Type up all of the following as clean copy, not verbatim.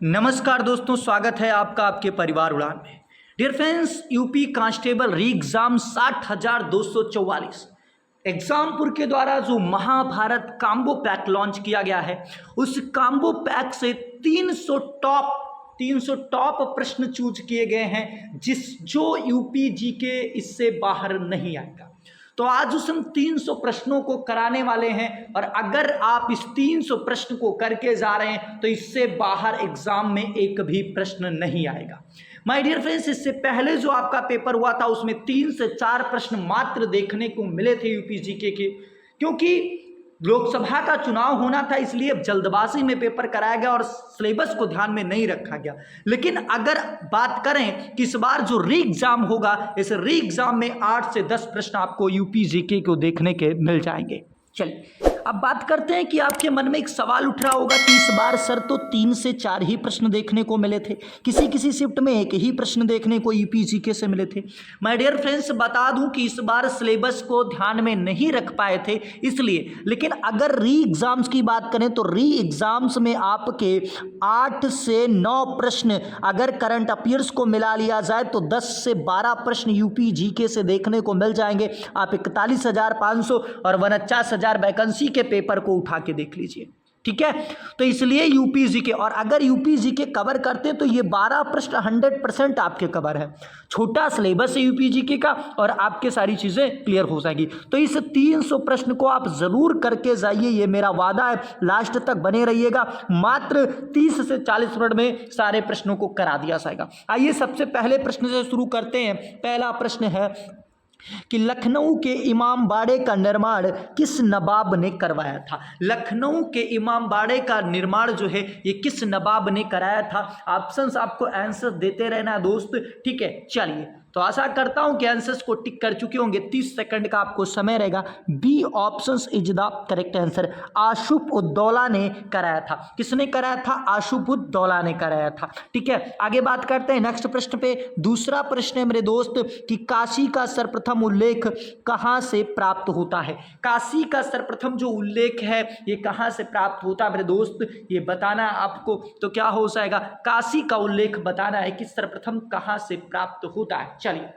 नमस्कार दोस्तों, स्वागत है आपका आपके परिवार उड़ान में। Dear friends, UP constable re exam 60,244 Exampur के द्वारा जो महाभारत काम्बो पैक लॉन्च किया गया है, उस काम्बो पैक से 300 टॉप प्रश्न चूज किए गए हैं जो यूपी जीके इससे बाहर नहीं आएगा। तो आज उस हम 300 प्रश्नों को कराने वाले हैं, और अगर आप इस 300 प्रश्न को करके जा रहे हैं तो इससे बाहर एग्जाम में एक भी प्रश्न नहीं आएगा। माय डियर फ्रेंड्स, इससे पहले जो आपका पेपर हुआ था उसमें 3 से 4 प्रश्न मात्र देखने को मिले थे यूपी जीके के, क्योंकि लोकसभा का चुनाव होना था, इसलिए अब जल्दबाजी में पेपर कराया गया और सिलेबस को ध्यान में नहीं रखा गया। लेकिन अगर बात करें कि इस बार जो री एग्जाम होगा, इस री एग्जाम में 8 से 10 प्रश्न आपको यूपी जीके को देखने के मिल जाएंगे। चलिए अब बात करते हैं कि आपके मन में एक सवाल उठ रहा होगा कि इस बार सर तो 3 से 4 ही प्रश्न देखने को मिले थे, किसी शिफ्ट में एक ही प्रश्न देखने को यूपी जीके से मिले थे। माय डियर फ्रेंड्स, बता दूं कि इस बार सिलेबस को ध्यान में नहीं रख पाए थे इसलिए। लेकिन अगर री एग्जाम्स की बात करें तो री एग्जाम्स में आपके 8 से 9 प्रश्न अगर करंट अफेयर्स को मिला लिया जाए तो 10 से 12 प्रश्न यूपी जीके से देखने को मिल जाएंगे। आप 41,500 और 49,000 वैकेंसी के पेपर को उठा के देख लीजिए, ठीक है। तो इसलिए यूपी जीके, और अगर यूपी जीके कवर करते हैं तो ये 12 प्रश्न 100% आपके कवर है। छोटा सिलेबस है यूपी जीके का और आपके सारी चीजें क्लियर हो जाएंगी। तो इस 300 प्रश्न को आप जरूर करके जाइए, ये मेरा वादा है। लास्ट तक बने रहिएगा, मात्र 30 से 40 मिनट में सारे प्रश्नों को करा दिया जाएगा। आइए सबसे पहले प्रश्न से शुरू करते हैं। पहला प्रश्न है कि लखनऊ के इमामबाड़े का निर्माण किस नवाब ने करवाया था। लखनऊ के इमामबाड़े का निर्माण जो है ये किस नवाब ने कराया था। ऑप्शंस आपको आंसर देते रहना दोस्त, ठीक है। चलिए, तो आशा करता हूं कि आंसर्स को टिक कर चुके होंगे। 30 सेकंड का आपको समय रहेगा। B options is the correct answer. Asafuddaula ने कराया था। किसने कराया था? आशुफ-उद-दौला ने कराया था, ठीक है। आगे बात करते हैं नेक्स्ट प्रश्न पे। दूसरा प्रश्न है मेरे दोस्त कि काशी का सर्वप्रथम उल्लेख कहां से प्राप्त होता है। काशी का सर्वप्रथम जो उल्लेख है ये कहां से प्राप्त होता है मेरे दोस्त, ये बताना है आपको। तो क्या हो जाएगा? काशी का उल्लेख बताना है कि सर्वप्रथम कहां से प्राप्त होता है। चलिए,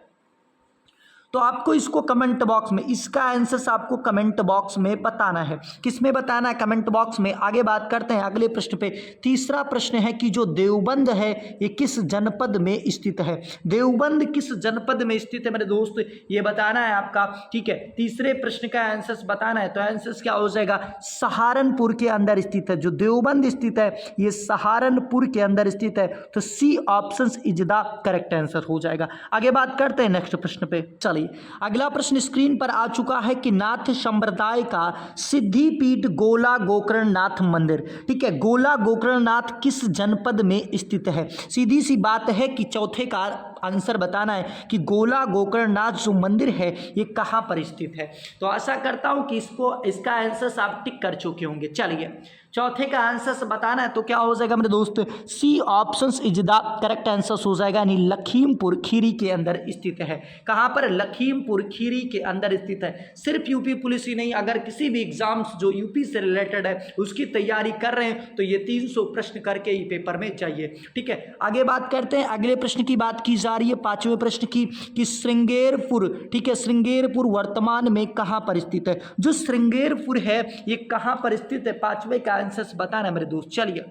तो आपको इसको कमेंट बॉक्स में, इसका आंसर आपको कमेंट बॉक्स में बताना है। किसमें बताना है? कमेंट बॉक्स में। आगे बात करते हैं अगले प्रश्न पे। तीसरा प्रश्न है कि जो देवबंद है ये किस जनपद में स्थित है। देवबंद किस जनपद में स्थित है मेरे दोस्त, ये बताना है आपका, ठीक है। तीसरे प्रश्न का आंसर बताना है, तो आंसर क्या हो जाएगा? सहारनपुर के अंदर स्थित है। जो देवबंद स्थित है ये सहारनपुर के अंदर स्थित है। तो C option is the correct answer हो जाएगा। आगे बात करते हैं नेक्स्ट प्रश्न पे। चलिए, अगला प्रश्न स्क्रीन पर आ चुका है कि नाथ संप्रदाय का सिद्धिपीठ गोला गोकर्णनाथ मंदिर, ठीक है, गोला गोकर्णनाथ किस जनपद में स्थित है। सीधी सी बात है कि चौथे का आंसर बताना है कि गोला गोकर्णनाथ जो मंदिर है ये कहां पर स्थित है। तो आशा करता हूं कि इसका आंसर आप टिक कर चुके होंगे। चलिए, चौथे का आंसर बताना है, तो क्या हो जाएगा मेरे दोस्त? C options is the correct answer हो जाएगा, यानी लखीमपुर खीरी के अंदर स्थित है। कहां पर? लखीमपुर खीरी के अंदर स्थित है। सिर्फ यूपी पुलिस ही नहीं, अगर किसी भी एग्जाम्स जो यूपी से रिलेटेड है उसकी तैयारी कर रहे हैं तो ये 300 प्रश्न करके ही पेपर में चाहिए, ठीक है। आगे बात करते हैं, अगले प्रश्न की बात की जा रही है, 5वें प्रश्न की, कि श्रृंगेरपुर, ठीक है, श्रृंगेरपुर वर्तमान में कहां पर स्थित है। जो श्रृंगेरपुर है ये कहां पर स्थित है, 5वें का आंसर बताना मेरे दोस्त। चलिए,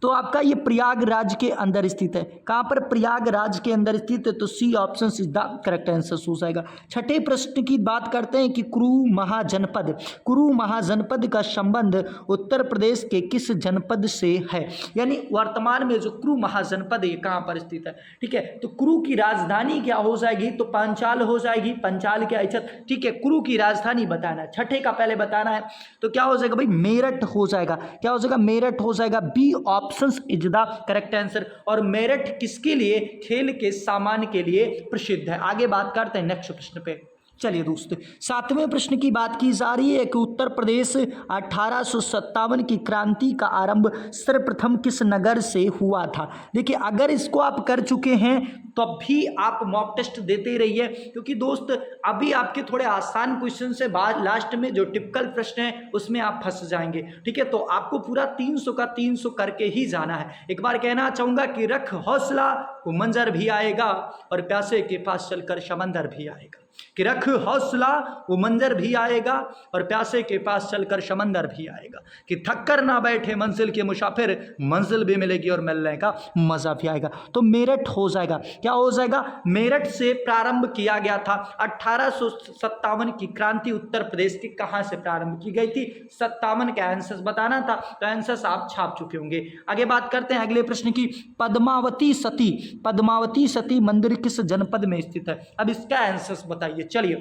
तो आपका ये प्रयागराज के अंदर स्थित है। कहां पर? प्रयागराज के अंदर स्थित है। तो C option is the correct answer हो जाएगा। छठे प्रश्न की बात करते हैं कि कुरु महाजनपद का संबंध उत्तर प्रदेश के किस जनपद से है। यानी वर्तमान में जो कुरु महाजनपद है कहां पर स्थित है, ठीक है। तो कुरु की राजधानी क्या हो जाएगी? तो पांचाल हो जाएगी। पंचाल के अक्षत, ठीक है। कुरु की राजधानी बताना है, छठे का पहले बताना है। तो क्या हो जाएगा भाई? मेरठ हो जाएगा। क्या हो जाएगा? मेरठ हो जाएगा। B options is the correct answer. और मेरठ किसके लिए? खेल के सामान के लिए प्रसिद्ध है। आगे बात करते हैं नेक्स्ट प्रश्न पे। चलिए दोस्तों, 7वें प्रश्न की बात की जा रही है कि उत्तर प्रदेश 1857 की क्रांति का आरंभ सर्वप्रथम किस नगर से हुआ था। देखिए, अगर इसको आप कर चुके हैं तो भी आप मॉक टेस्ट देते रहिए, क्योंकि दोस्त अभी आपके थोड़े आसान क्वेश्चन से बाद लास्ट में जो टिपिकल प्रश्न है उसमें आप फंस जाएंगे। ठीक है, तो आपको पूरा 300 का 300 करके ही जाना है। एक बार कहना चाहूंगा कि रख हौसला वो मंजर भी आएगा और प्यासे के पास चलकर समंदर भी आएगा। कि रख हौसला वो मंजर भी आएगा और प्यासे के पास चलकर समंदर भी आएगा। कि थक कर ना बैठे मंजिल के मुसाफिर, मंजिल भी मिलेगी और मिलने का मजा भी आएगा। तो मेरठ हो जाएगा। क्या हो जाएगा? मेरठ से प्रारंभ किया गया था। 1857 की क्रांति उत्तर प्रदेश की कहां से प्रारंभ की गई थी? 57 का आंसर बताना था, तो आंसर आप छाप चुके होंगे। आगे बात करते हैं अगले प्रश्न की। पद्मावती सती मंदिर किस जनपद में स्थित है? अब इसका आंसर बताइए। चलिए,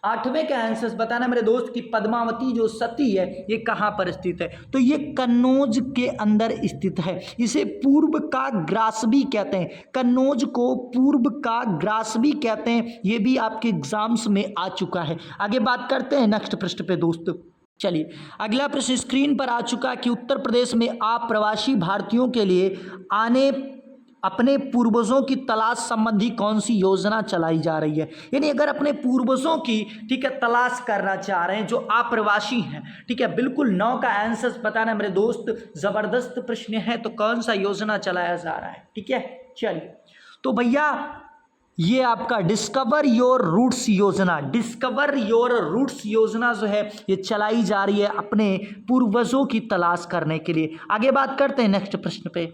8वें का आंसर बताना मेरे दोस्त कि पद्मावती जो सती है ये कहां पर स्थित है? तो ये कन्नौज के अंदर स्थित है। इसे पूर्व का ग्रास भी कहते हैं। कन्नौज को पूर्व का ग्रास भी कहते हैं। ये भी आपके एग्जाम्स में आ चुका है। आगे बात करते हैं नेक्स्ट प्रश्न पे दोस्तों। चलिए, अगला प्रश्न स्क्रीन पर आ चुका है कि उत्तर प्रदेश में अप्रवासी भारतीयों के लिए अपने पूर्वजों की तलाश संबंधी कौन सी योजना चलाई जा रही है? यानी अगर अपने पूर्वजों की, ठीक है, तलाश करना चाह रहे हैं जो अप्रवासी हैं, ठीक है, बिल्कुल 9 का आंसर बताना मेरे दोस्त। जबरदस्त प्रश्न है। तो कौन सा योजना चलाया जा रहा है? ठीक है, चलिए, तो भैया ये आपका डिस्कवर योर रूट्स योजना, डिस्कवर योर रूट्स योजना जो है ये चलाई जा रही है अपने पूर्वजों की तलाश करने के लिए। आगे बात करते हैं नेक्स्ट प्रश्न पे।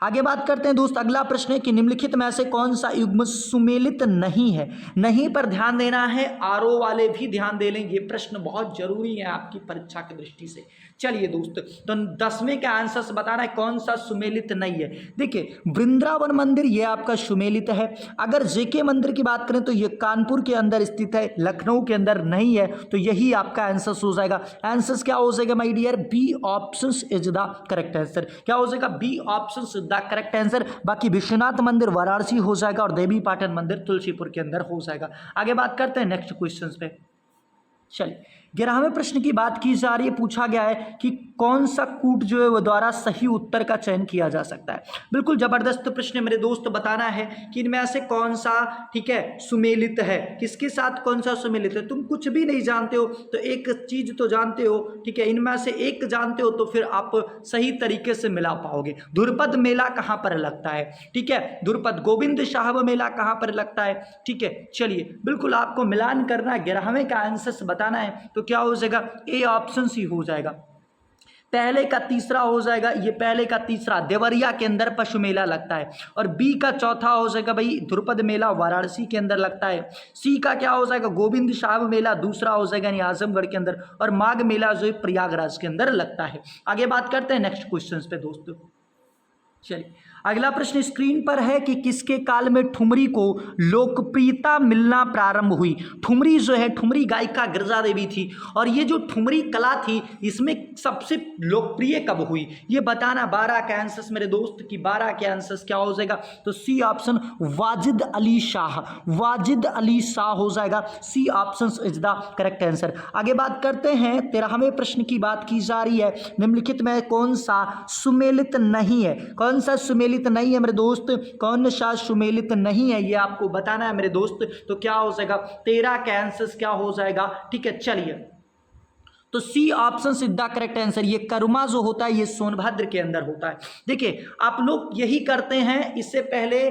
आगे बात करते हैं दोस्त। अगला प्रश्न है कि निम्नलिखित में से कौन सा युग्म सुमेलित नहीं है? नहीं पर ध्यान देना है, आरओ वाले भी ध्यान दे लें। ये प्रश्न बहुत जरूरी है आपकी परीक्षा की दृष्टि से। चलिए दोस्त, तो 10वें का आंसर बताना है कौन सा सुमेलित नहीं है। देखिए, वृंदावन मंदिर ये आपका सुमेलित है। अगर जेके मंदिर की बात करें तो ये कानपुर के अंदर स्थित है, लखनऊ के अंदर नहीं है। तो यही आपका आंसर हो जाएगा। आंसर क्या हो जाएगा my dear? B option is the correct answer. क्या हो जाएगा? B option is the correct answer. बाकी विश्वनाथ मंदिर वाराणसी हो जाएगा और देवी पाटन मंदिर तुलसीपुर के अंदर हो जाएगा। आगे बात करते हैं नेक्स्ट क्वेश्चन पे। चलिए, 11वें प्रश्न की बात की जा रही है। पूछा गया है कि कौन सा कूट जो है वो द्वारा सही उत्तर का चयन किया जा सकता है। बिल्कुल जबरदस्त प्रश्न मेरे दोस्त। बताना है कि इनमें से कौन सा, ठीक है, सुमेलित है, किसके साथ कौन सा सुमेलित है। तुम कुछ भी नहीं जानते हो तो एक चीज तो जानते हो, ठीक है, इनमें से एक जानते हो तो फिर आप सही तरीके से मिला पाओगे। ध्रुपद मेला कहाँ पर लगता है? ठीक है, ध्रुपद गोविंद साहब मेला कहाँ पर लगता है? ठीक है, चलिए, बिल्कुल आपको मिलान करना है। 11वें का आंसर बताना है तो क्या हो जाएगा? ए ऑप्शन सी हो जाएगा। पहले का तीसरा हो जाएगा, ये पहले का तीसरा देवरिया के अंदर पशु मेला लगता है। और बी का चौथा हो जाएगा भाई ध्रुपद मेला वाराणसी के अंदर लगता है। सी का क्या हो जाएगा? गोविंद साहब मेला दूसरा हो जाएगा यानी आजमगढ़ के अंदर। और माघ मेला जो है प्रयागराज के अंदर लगता है। आगे बात करते हैं नेक्स्ट क्वेश्चन पे दोस्तों। चलिए, अगला प्रश्न स्क्रीन पर है कि किसके काल में ठुमरी को लोकप्रियता मिलना प्रारंभ हुई? ठुमरी जो है, ठुमरी गायिका गिरजा देवी थी। और ये जो ठुमरी कला थी इसमें सबसे लोकप्रिय कब हुई ये बताना। 12 का आंसर मेरे दोस्त की 12 के आंसर क्या हो जाएगा? तो सी ऑप्शन वाजिद अली शाह, वाजिद अली शाह हो जाएगा। C option is the correct answer. आगे बात करते हैं 13वें प्रश्न की बात की जा रही है। निम्नलिखित में कौन सा सुमेलित नहीं है? कौन सा सुमेलित नहीं है मेरे दोस्त? कौन सा सुमेलित नहीं है ये आपको बताना है मेरे दोस्त। तो क्या हो जाएगा? 13 का आंसर क्या हो जाएगा? ठीक है, चलिए, तो C option is the correct answer. ये कर्मा जो होता है ये सोनभद्र के अंदर होता है। देखिए, आप लोग यही करते हैं। इससे पहले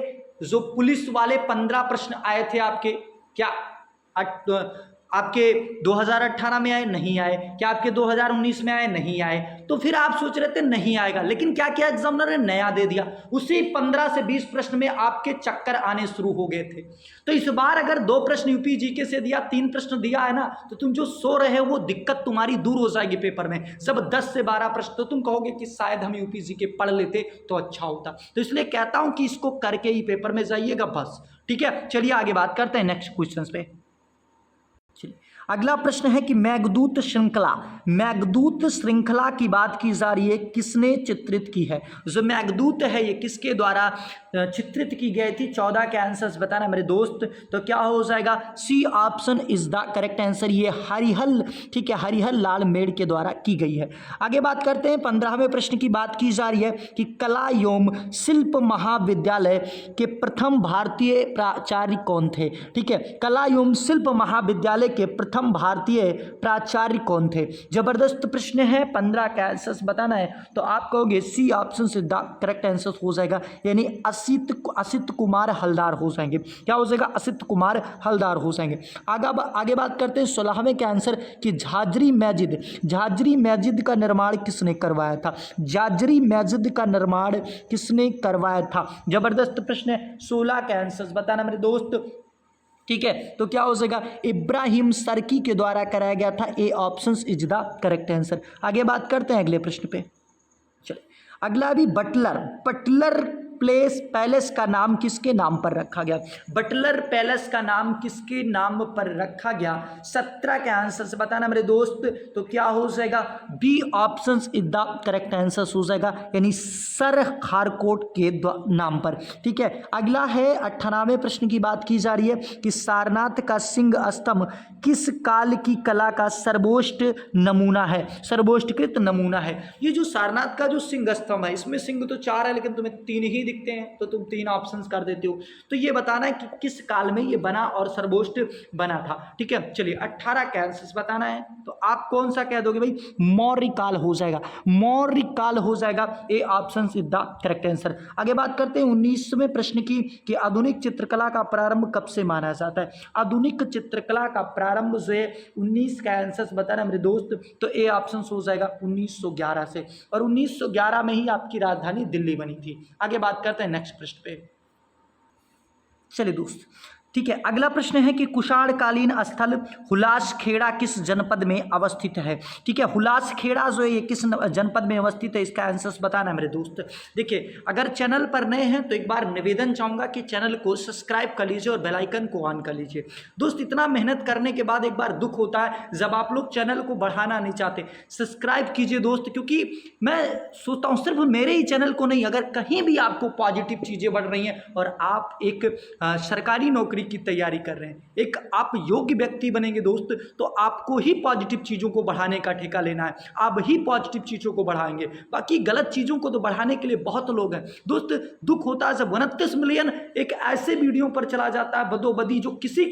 जो पुलिस वाले 15 प्रश्न आए थे आपके, क्या आपके 2018 में आए? नहीं आए। क्या आपके 2019 में आए? नहीं आए। तो फिर आप सोच रहे थे नहीं आएगा, लेकिन क्या किया एग्जामिनर ने? नया दे दिया। उसी 15 से 20 प्रश्न में आपके चक्कर आने शुरू हो गए थे। तो इस बार अगर 2 प्रश्न यूपी जीके से दिया, 3 प्रश्न दिया है ना, तो तुम जो सो रहे हो वो दिक्कत तुम्हारी दूर हो जाएगी पेपर में। जब 10 से 12 प्रश्न तो तुम कहोगे कि शायद हम यूपी जीके पढ़ लेते तो अच्छा होता। तो इसलिए कहता हूं कि इसको करके ही पेपर में जाइएगा बस। ठीक है, चलिए आगे बात करते हैं नेक्स्ट क्वेश्चन पे। अगला प्रश्न है कि मेघदूत श्रृंखला, मेघदूत श्रृंखला की बात की जा रही है, किसने चित्रित की है? जो मेघदूत है ये किसके द्वारा चित्रित की गई थी। 14 के आंसर्स बताना मेरे दोस्त। तो क्या हो जाएगा, C option is the correct answer. ये हरिहर, ठीक है, हरिहर लाल मेड़ के द्वारा की गई है। आगे बात करते हैं 15वें प्रश्न की बात की जा रही है कि कला एवं शिल्प महाविद्यालय के प्रथम भारतीय प्राचार्य कौन थे। ठीक है, कला एवं शिल्प महाविद्यालय के प्रथम भारतीय प्राचार्य कौन थे। जबरदस्त प्रश्न है, 15 का आंसर बताना है। तो आप कहोगे सी ऑप्शन से द करेक्ट आंसर हो जाएगा, यानी असित कुमार हलदार हो जाएंगे। क्या हो जाएगा, असित कुमार हलदार हो जाएंगे। आगे बात करते हैं 16वें के आंसर कि झाजरी मस्जिद का निर्माण किसने करवाया था। झाजरी मस्जिद का निर्माण किसने करवाया था। जबरदस्त प्रश्न है, 16 के आंसर बताना मेरे दोस्त। ठीक है, तो क्या हो जाएगा, इब्राहिम सर्की के द्वारा कराया गया था। ए option is the correct answer. आगे बात करते हैं अगले प्रश्न पे। चलिए, अगला भी बटलर पैलेस का नाम किसके नाम पर रखा गया। बटलर पैलेस का नाम किसके नाम पर रखा गया। 17 के आंसर से बताना मेरे दोस्त। तो क्या हो जाएगा, B option is the correct answer हो जाएगा, यानी सर खारकोट के नाम पर। ठीक है, अगला है 98वें प्रश्न की बात की जा रही है कि सारनाथ का सिंह स्तंभ किस काल की कला का सर्वोत्कृष्ट नमूना है। ये जो सारनाथ का जो सिंह स्तंभ है, इसमें सिंह तो 4 है लेकिन तुम्हें 3 ही दिखते हैं, तो तुम 3 ऑप्शंस कर देते हो। तो ये बताना है कि किस काल में ये बना और सर्वोत्कृष्ट बना था। ठीक है, चलिए 18 का आंसर बताना है। तो आप कौन सा कह दोगे भाई, मौर्य काल हो जाएगा, ए option is the correct answer. आगे बात करते हैं 19वें प्रश्न की कि आधुनिक चित्रकला का प्रारंभ कब से माना जाता है। आधुनिक चित्रकला का प्रारंभ जो है 19 का आंसर बताना मेरे दोस्त। तो ए ऑप्शन हो जाएगा 1911 से, और 1911 में ही आपकी राजधानी दिल्ली बनी थी। आगे बात करते हैं नेक्स्ट प्रश्न पे। चलिए दोस्त, ठीक है, अगला प्रश्न है कि कुषाणकालीन स्थल हुलासखेड़ा किस जनपद में अवस्थित है। ठीक है, हुलासखेड़ा जो है ये किस जनपद में अवस्थित है, इसका आंसर बताना है मेरे दोस्त। देखिए, अगर चैनल पर नए हैं तो एक बार निवेदन चाहूंगा कि चैनल को सब्सक्राइब कर लीजिए और बेल आइकन को ऑन कर लीजिए। दोस्त, इतना मेहनत करने के बाद एक बार दुख होता है जब आप लोग चैनल को बढ़ाना नहीं चाहते। सब्सक्राइब कीजिए दोस्त, क्योंकि मैं सोचता हूँ सिर्फ मेरे ही चैनल को नहीं, अगर कहीं भी आपको पॉजिटिव चीज़ें बढ़ रही हैं और आप एक सरकारी नौकरी की तैयारी कर रहे हैं, एक आप योग्य व्यक्ति बनेंगे दोस्त, तो आपको ही पॉजिटिव चीज़ों को बढ़ाने का ठेका लेना है। आप ही पॉजिटिव चीज़ों को बढ़ाएंगे, बाकी गलत चीज़ों को तो बढ़ाने के लिए बहुत लोग हैं। दोस्त, दुख होता है जब 29 मिलियन एक ऐसे वीडियो पर चला जाता है बदोबदी जो किसी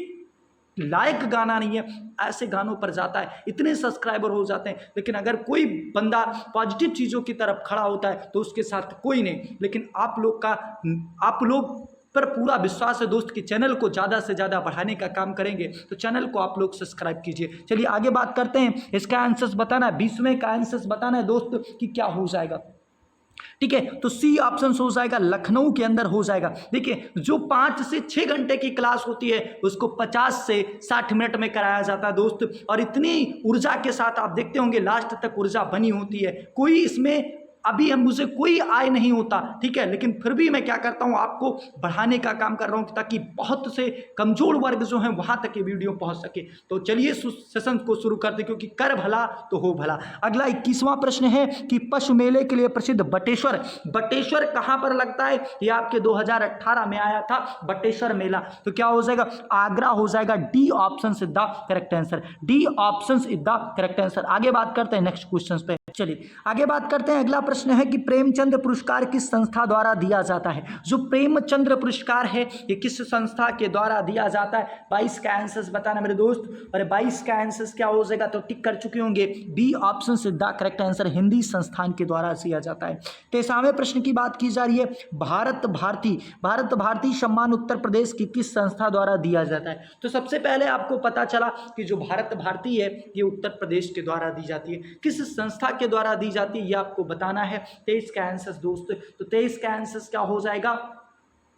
लायक गाना नहीं है, ऐसे गानों पर जाता है, इतने सब्सक्राइबर हो जाते हैं। लेकिन अगर कोई बंदा पॉजिटिव चीज़ों की तरफ खड़ा होता है तो उसके साथ कोई नहीं। लेकिन आप लोग पर पूरा विश्वास है दोस्त कि चैनल को ज़्यादा से ज़्यादा बढ़ाने का काम करेंगे, तो चैनल को आप लोग सब्सक्राइब कीजिए। चलिए आगे बात करते हैं, इसका आंसर बताना है, 20वें का आंसर बताना है दोस्त कि क्या हो जाएगा। ठीक है, तो सी ऑप्शन हो जाएगा, लखनऊ के अंदर हो जाएगा। देखिए, जो 5 से 6 घंटे की क्लास होती है उसको 50 से 60 मिनट में कराया जाता है दोस्त, और इतनी ऊर्जा के साथ आप देखते होंगे लास्ट तक ऊर्जा बनी होती है। कोई इसमें अभी मुझे कोई आय नहीं होता, ठीक है, लेकिन फिर भी मैं क्या करता हूं, आपको बढ़ाने का काम कर रहा हूं ताकि बहुत से कमजोर वर्ग जो हैं वहां तक ये वीडियो पहुंच सके। तो चलिए सेशन को शुरू करते, क्योंकि कर भला तो हो भला। अगला 21वां प्रश्न है कि पशु मेले के लिए प्रसिद्ध बटेश्वर कहां पर लगता है। ये आपके 2018 में आया था बटेश्वर मेला। तो क्या हो जाएगा, आगरा हो जाएगा। D option is the correct answer, D option is the correct answer. आगे बात करते हैं नेक्स्ट क्वेश्चन पे। चलिए आगे बात करते हैं, अगला प्रश्न है कि प्रेमचंद पुरस्कार किस संस्था द्वारा दिया जाता है। जो प्रेमचंद्र पुरस्कार है ये किस संस्था के द्वारा दिया जाता है। 22 का आंसर बताना मेरे दोस्त, और 22 का आंसर क्या हो जाएगा, तो टिक कर चुके होंगे, बी ऑप्शन से द करेक्ट आंसर, हिंदी संस्थान के द्वारा दिया जाता है। 23वें प्रश्न की बात की जा रही है, भारत भारती सम्मान उत्तर प्रदेश की किस संस्था द्वारा दिया जाता है। तो सबसे पहले आपको पता चला कि जो भारत भारती है ये उत्तर प्रदेश के द्वारा दी जाती है। किस संस्था के द्वारा दी जाती है ये आपको बताना है। 23 का आंसर दोस्त, तो 23 का आंसर क्या हो जाएगा,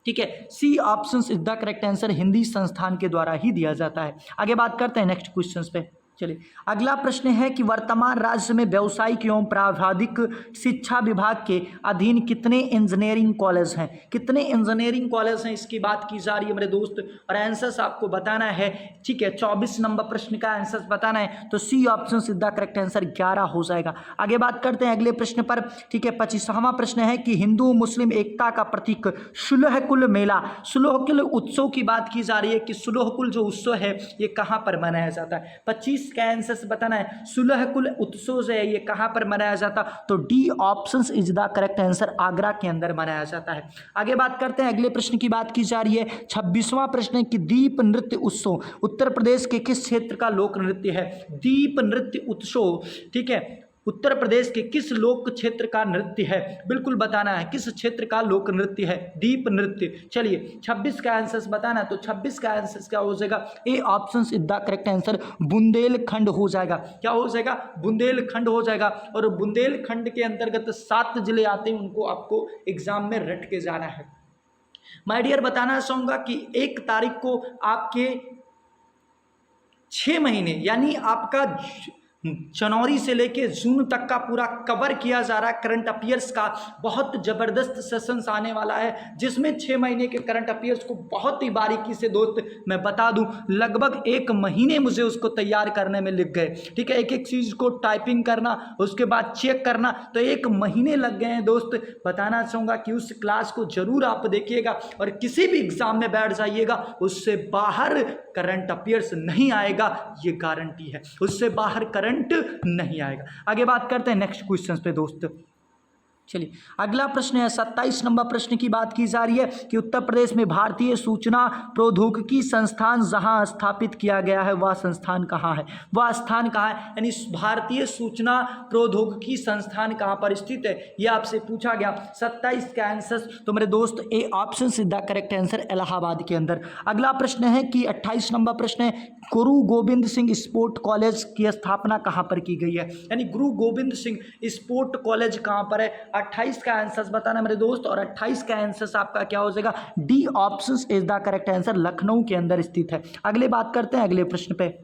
ठीक है, C option is the correct answer, Hindi संस्थान के द्वारा ही दिया जाता है। आगे बात करते हैं नेक्स्ट क्वेश्चन पे। चलिए अगला प्रश्न है कि वर्तमान राज्य में व्यावसायिक एवं प्राविधिक शिक्षा विभाग के अधीन कितने इंजीनियरिंग कॉलेज हैं? कितने इंजीनियरिंग कॉलेज हैं इसकी बात की जा रही है मेरे दोस्त, और आंसर्स आपको बताना है। ठीक है, 24 नंबर प्रश्न का आंसर बताना है, तो सी ऑप्शन सीधा करेक्ट आंसर 11 हो जाएगा। आगे बात करते हैं अगले प्रश्न पर। ठीक है, 25वां प्रश्न है कि हिंदू मुस्लिम एकता का प्रतीक सुलहकुल मेला, सुलहकुल उत्सव की बात की जा रही है कि सुलहकुल जो उत्सव है ये कहाँ पर मनाया जाता है? 25 का आंसर बताना है। सुलहकुल उत्सव जो है ये कहां पर मनाया जाता? तो D option is the correct answer, Agra के अंदर मनाया जाता है। आगे बात करते हैं अगले प्रश्न की बात की जा रही है। 26वां प्रश्न है कि दीप नृत्य उत्सव उत्तर प्रदेश के किस क्षेत्र का लोक नृत्य है? दीप नृत्य उत्सव, ठीक है, उत्तर प्रदेश के किस लोक क्षेत्र का नृत्य है? बिल्कुल बताना है किस क्षेत्र का लोक नृत्य है दीप नृत्य। चलिए 26 का आंसर बताना है, तो 26 का आंसर क्या हो जाएगा? ए option is the correct answer, Bundelkhand हो जाएगा। क्या हो जाएगा? बुंदेलखंड हो जाएगा। और बुंदेलखंड के अंतर्गत 7 जिले आते हैं, उनको आपको एग्जाम में रट के जाना है। माय डियर बताना चाहूंगा कि 1 तारीख को आपके 6 महीने यानी आपका जनवरी से लेके जून तक का पूरा कवर किया जा रहा है करंट अफेयर्स का। बहुत ज़बरदस्त सेशंस आने वाला है जिसमें 6 महीने के करंट अफेयर्स को बहुत ही बारीकी से दोस्त मैं बता दूं, लगभग 1 महीने मुझे उसको तैयार करने में लग गए। ठीक है, एक एक चीज़ को टाइपिंग करना, उसके बाद चेक करना, तो 1 महीने लग गए हैं दोस्त। बताना चाहूँगा कि उस क्लास को ज़रूर आप देखिएगा और किसी भी एग्ज़ाम में बैठ जाइएगा, उससे बाहर करंट अफेयर्स नहीं आएगा, ये गारंटी है। उससे बाहर करंट नहीं आएगा। आगे बात करते हैं नेक्स्ट क्वेश्चन पे दोस्त। चलिए अगला प्रश्न है 27 नंबर प्रश्न की बात की जा रही है कि उत्तर प्रदेश में भारतीय सूचना प्रौद्योगिकी संस्थान जहां स्थापित किया गया है वह संस्थान कहां है? वह स्थान कहां है? यानी भारतीय सूचना प्रौद्योगिकी संस्थान कहां पर स्थित है, यह आपसे पूछा गया। 27 का आंसर तो मेरे दोस्त ए ऑप्शन सीधा करेक्ट आंसर, इलाहाबाद के अंदर। अगला प्रश्न है कि 28 नंबर प्रश्न है गुरु गोविंद सिंह स्पोर्ट कॉलेज की स्थापना कहां पर की गई है? यानी गुरु गोविंद सिंह स्पोर्ट कॉलेज कहां पर है? 28 का आंसर बताना मेरे दोस्त, और 28 का आंसर आपका क्या हो जाएगा? D option is the correct answer, Lucknow के अंदर स्थित है। अगले बात करते हैं अगले प्रश्न पे।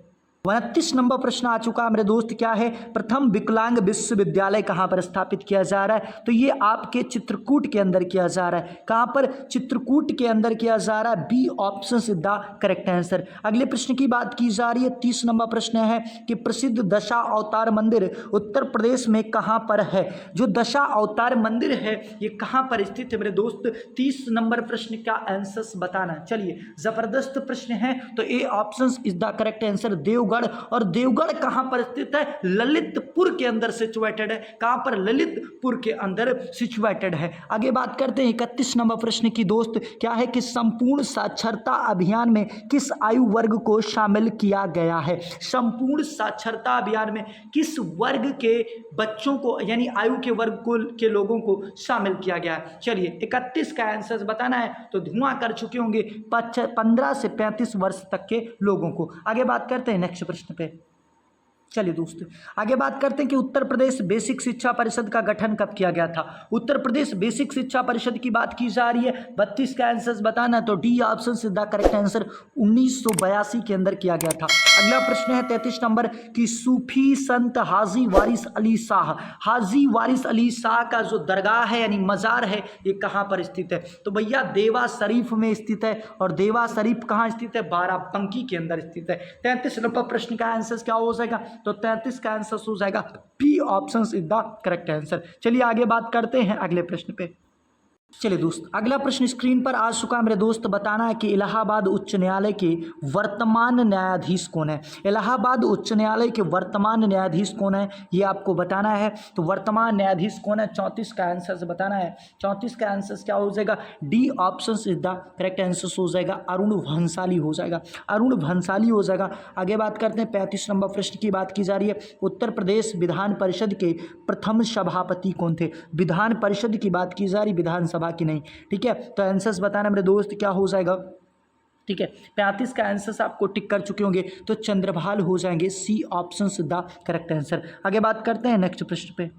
29 नंबर प्रश्न आ चुका है मेरे दोस्त, क्या है? प्रथम विकलांग विश्वविद्यालय कहां पर स्थापित किया जा रहा है? तो ये आपके चित्रकूट के अंदर किया जा रहा है। कहां पर? चित्रकूट के अंदर किया जा रहा है। B option is the correct answer. अगले प्रश्न की बात की जा रही है। 30 नंबर प्रश्न है कि प्रसिद्ध दशा अवतार मंदिर उत्तर प्रदेश में कहां पर है? जो दशा अवतार मंदिर है ये कहां पर स्थित है मेरे दोस्त? 30 नंबर प्रश्न का आंसर बताना। चलिए जबरदस्त प्रश्न है, तो A option is the correct answer, Deogarh. और देवगढ़ कहां पर स्थित है? ललितपुर के अंदर सिचुएटेड है। कहां पर? ललितपुर के अंदर सिचुएटेड है। आगे बात करते हैं 31 नंबर प्रश्न की दोस्त, क्या है कि संपूर्ण साक्षरता अभियान में किस आयु वर्ग को शामिल किया गया है? संपूर्ण साक्षरता अभियान में किस वर्ग के बच्चों को यानी आयु के वर्ग को के लोगों को शामिल किया गया है? चलिए 31 का आंसर बताना है, तो धुआं कर चुके होंगे 15 से 35 वर्ष तक के लोगों को। आगे बात करते हैं नेक्स्ट प्रश्न पे। चलिए दोस्तों आगे बात करते हैं कि उत्तर प्रदेश बेसिक शिक्षा परिषद का गठन कब किया गया था? उत्तर प्रदेश बेसिक शिक्षा परिषद की बात की जा रही है। 32 का आंसर बताना, तो डी ऑप्शन सीधा करेक्ट आंसर, 1982 के अंदर किया गया था। अगला प्रश्न है 33 नंबर कि सूफी संत हाजी वारिस अली शाह, हाजी वारिस अली शाह का जो दरगाह है यानी मज़ार है ये कहाँ पर स्थित है? तो भैया देवा शरीफ में स्थित है। और देवा शरीफ कहाँ स्थित है? बाराबंकी के अंदर स्थित है। 33 नंबर प्रश्न का आंसर क्या हो जाएगा? तो 33 का आंसर हो जाएगा P option is the correct answer. चलिए आगे बात करते हैं अगले प्रश्न पे। चलिए दोस्त अगला प्रश्न स्क्रीन पर आ चुका है मेरे दोस्त, बताना है कि इलाहाबाद उच्च न्यायालय के वर्तमान न्यायाधीश कौन है? इलाहाबाद उच्च न्यायालय के वर्तमान न्यायाधीश कौन है ये आपको बताना है। तो वर्तमान न्यायाधीश कौन है? 34 का आंसर से बताना है। 34 का आंसर क्या हो जाएगा? D option is the correct answer हो जाएगा, अरुण भंसाली हो जाएगा, अरुण भंसाली हो जाएगा। आगे बात करते हैं 35 नंबर प्रश्न की बात की जा रही है। उत्तर प्रदेश विधान परिषद के प्रथम सभापति कौन थे? विधान परिषद की बात की जा रही, विधानसभा की नहीं। ठीक है, तो आंसर्स बताना मेरे दोस्त क्या हो जाएगा? ठीक है 35 का आंसर आपको टिक कर चुके होंगे, तो चंद्रभाल हो जाएंगे। C option the correct answer. आगे बात करते हैं नेक्स्ट प्रश्न पे।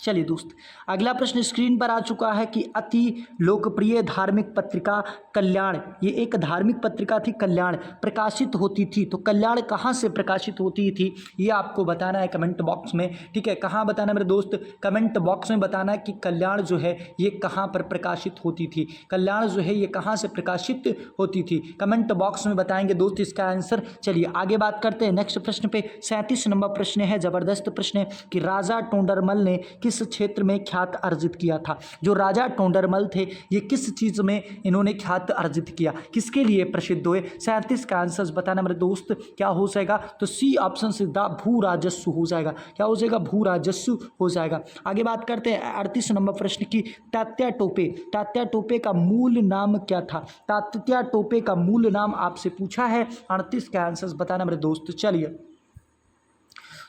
चलिए दोस्त, अगला प्रश्न स्क्रीन पर आ चुका है कि अति लोकप्रिय धार्मिक पत्रिका कल्याण, ये एक धार्मिक पत्रिका थी कल्याण, प्रकाशित होती थी, तो कल्याण कहाँ से प्रकाशित होती थी ये आपको बताना है कमेंट बॉक्स में। ठीक है, कहाँ बताना है मेरे दोस्त, कमेंट बॉक्स में बताना है कि कल्याण जो है ये कहाँ पर प्रकाशित होती थी, कल्याण जो है ये कहाँ से प्रकाशित होती थी, कमेंट बॉक्स में बताएंगे दोस्त इसका आंसर। चलिए आगे बात करते हैं नेक्स्ट प्रश्न पे। 37 नंबर प्रश्न है, जबरदस्त प्रश्न है कि राजा टोंडरमल ने किस क्षेत्र में ख्यात अर्जित किया था। जो राजा टोंडरमल थे ये किस चीज में इन्होंने ख्यात अर्जित किया, किसके लिए प्रसिद्ध हुए। 37 का आंसर बताना मेरे दोस्त क्या हो जाएगा, तो सी ऑप्शन सीधा भू राजस्व हो जाएगा। क्या हो जाएगा, भू राजस्व हो जाएगा। आगे बात करते हैं 38 नंबर प्रश्न की। तात्या टोपे, तात्या टोपे का मूल नाम क्या था। तात्या टोपे का मूल नाम आपसे पूछा है, 38 का आंसर बताना मेरे दोस्त। चलिए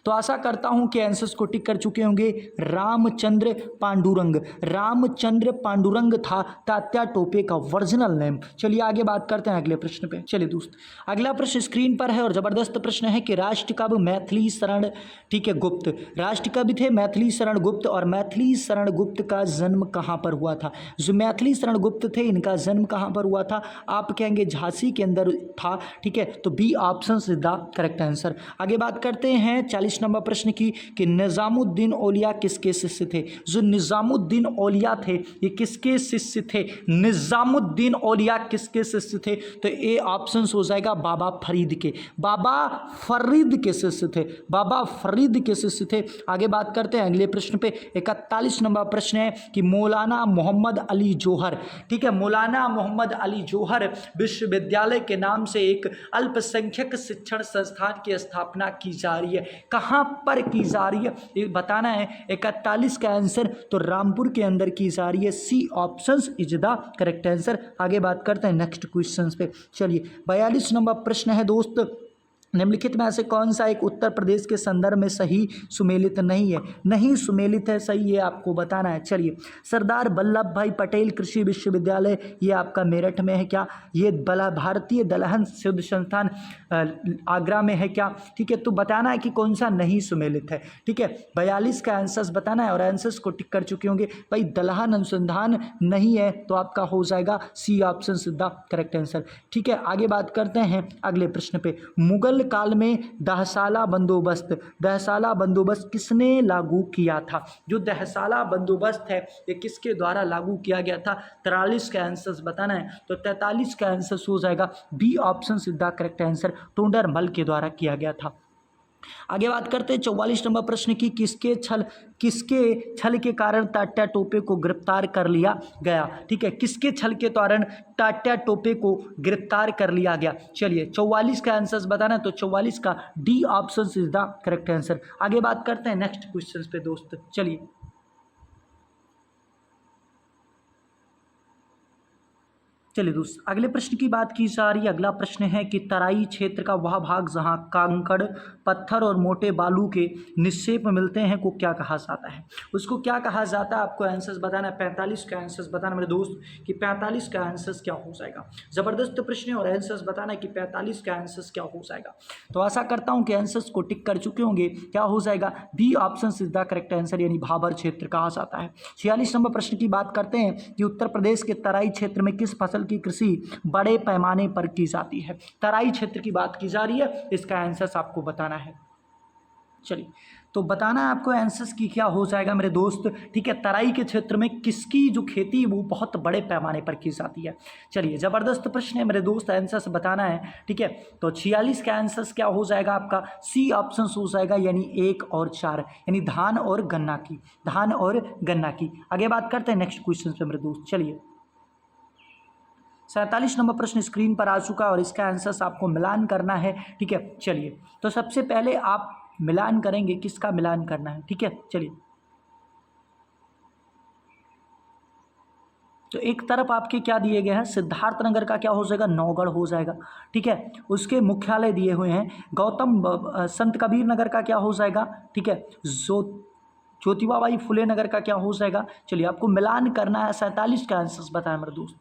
तो आशा करता हूं कि आंसर्स को टिक कर चुके होंगे। रामचंद्र पांडुरंग, रामचंद्र पांडुरंग था तात्या टोपे का ओरिजिनल नेम। चलिए आगे बात करते हैं अगले प्रश्न पे। चलिए दोस्त, अगला प्रश्न स्क्रीन पर है और जबरदस्त प्रश्न है कि राष्ट्रकवि मैथिली शरण, ठीक है, गुप्त, राष्ट्रकवि थे मैथिली शरण गुप्त, और मैथिली शरण गुप्त का जन्म कहाँ पर हुआ था। जो मैथिली शरण गुप्त थे इनका जन्म कहाँ पर हुआ था, आप कहेंगे झांसी के अंदर था। ठीक है, तो B option is the correct answer. आगे बात करते हैं 40 नंबर प्रश्न की कि निजामुद्दीन औलिया किसके शिष्य थे। जो निजामुद्दीन औलिया थे ये किसके शिष्य थे, निजामुद्दीन औलिया किसके शिष्य थे, तो ए ऑप्शन हो जाएगा बाबा फरीद के, बाबा फरीद के शिष्य थे, बाबा फरीद के शिष्य थे। आगे बात करते हैं अगले प्रश्न पे। 41 नंबर प्रश्न है कि मौलाना मोहम्मद अली जौहर, ठीक है, मौलाना मोहम्मद अली जौहर विश्वविद्यालय के नाम से एक अल्पसंख्यक शिक्षण संस्थान की स्थापना की जा रही है। कहाँ पर की जा रही है ये बताना है। 41 का आंसर तो रामपुर के अंदर की जा रही है, C option is the correct answer. आगे बात करते हैं नेक्स्ट क्वेश्चंस पे। चलिए 42 नंबर प्रश्न है दोस्त, निम्नलिखित में से कौन सा एक उत्तर प्रदेश के संदर्भ में सही सुमेलित नहीं है। नहीं सुमेलित है, सही है आपको बताना है। चलिए सरदार वल्लभ भाई पटेल कृषि विश्वविद्यालय ये आपका मेरठ में है क्या, ये भारतीय दलहन शोध संस्थान आगरा में है क्या। ठीक है, तो बताना है कि कौन सा नहीं सुमेलित है। ठीक है, 42 का आंसर्स बताना है और आंसर्स को टिक कर चुके होंगे। भाई दलहन अनुसंधान नहीं है तो आपका हो जाएगा C option the correct answer. ठीक है, आगे बात करते हैं अगले प्रश्न पे। मुगल काल में दहसाला बंदोबस्त, दहसाला बंदोबस्त किसने लागू किया था। जो दहसाला बंदोबस्त है ये किसके द्वारा लागू किया गया था। 43 का आंसर बताना है, तो 43 का आंसर हो जाएगा बी ऑप्शन सीधा करेक्ट आंसर, टोंडरमल के द्वारा किया गया था। आगे बात करते हैं 44 नंबर प्रश्न की। किसके छल के कारण तात्या टोपे को गिरफ्तार कर लिया गया। ठीक है, किसके छल के कारण तात्या टोपे को गिरफ्तार कर लिया गया। चलिए 44 का आंसर बताना, तो 44 का D option is the correct answer. आगे बात करते हैं नेक्स्ट क्वेश्चन पे दोस्त। चलिए दोस्त, अगले प्रश्न की बात की जा रही है। अगला प्रश्न है कि तराई क्षेत्र का वह भाग जहां कंकड़ पत्थर और मोटे बालू के निक्षेप मिलते हैं को क्या कहा जाता है। उसको क्या कहा जाता है आपको आंसर्स बताना है। 45 का आंसर्स बताना मेरे दोस्त कि 45 का आंसर्स क्या हो जाएगा। जबरदस्त प्रश्न है और आंसर्स बताना है कि 45 का आंसर्स क्या हो जाएगा। तो आशा करता हूं कि आंसर्स को टिक कर चुके होंगे। क्या हो जाएगा, B option is the correct answer, यानी भाबर क्षेत्र कहा जाता है। 46 नंबर प्रश्न की बात करते हैं कि उत्तर प्रदेश के तराई क्षेत्र में किस फसल की कृषि बड़े पैमाने पर की जाती है। तराई क्षेत्र की बात की जा रही है, इसका आंसर आपको बताना है। चलिए तो बताना है आपको आंसर्स की क्या हो जाएगा मेरे दोस्त। ठीक है, तराई के क्षेत्र में किसकी जो खेती वो बहुत बड़े पैमाने पर की जाती है। चलिए जबरदस्त प्रश्न है मेरे दोस्त, आंसर्स बताना है। ठीक है, तो 46 का आंसर्स क्या हो जाएगा आपका, सी ऑप्शन हो जाएगा, यानी 1 और 4, यानी धान और गन्ना की, धान और गन्ना की। आगे बात करते हैं नेक्स्ट क्वेश्चन पे मेरे दोस्त। चलिए 47 नंबर प्रश्न स्क्रीन पर आ चुका है और इसका आंसर आपको मिलान करना है। ठीक है, चलिए तो सबसे पहले आप मिलान करेंगे, किसका मिलान करना है। ठीक है, चलिए तो एक तरफ आपके क्या दिए गए हैं, सिद्धार्थ नगर का क्या हो जाएगा, नौगढ़ हो जाएगा। ठीक है, उसके मुख्यालय दिए हुए हैं गौतम संत कबीर नगर का क्या हो जाएगा। ठीक है, ज्योतिबाबाई फुले नगर का क्या हो जाएगा। चलिए आपको मिलान करना है। 47 का आंसर बताया मेरे दोस्त।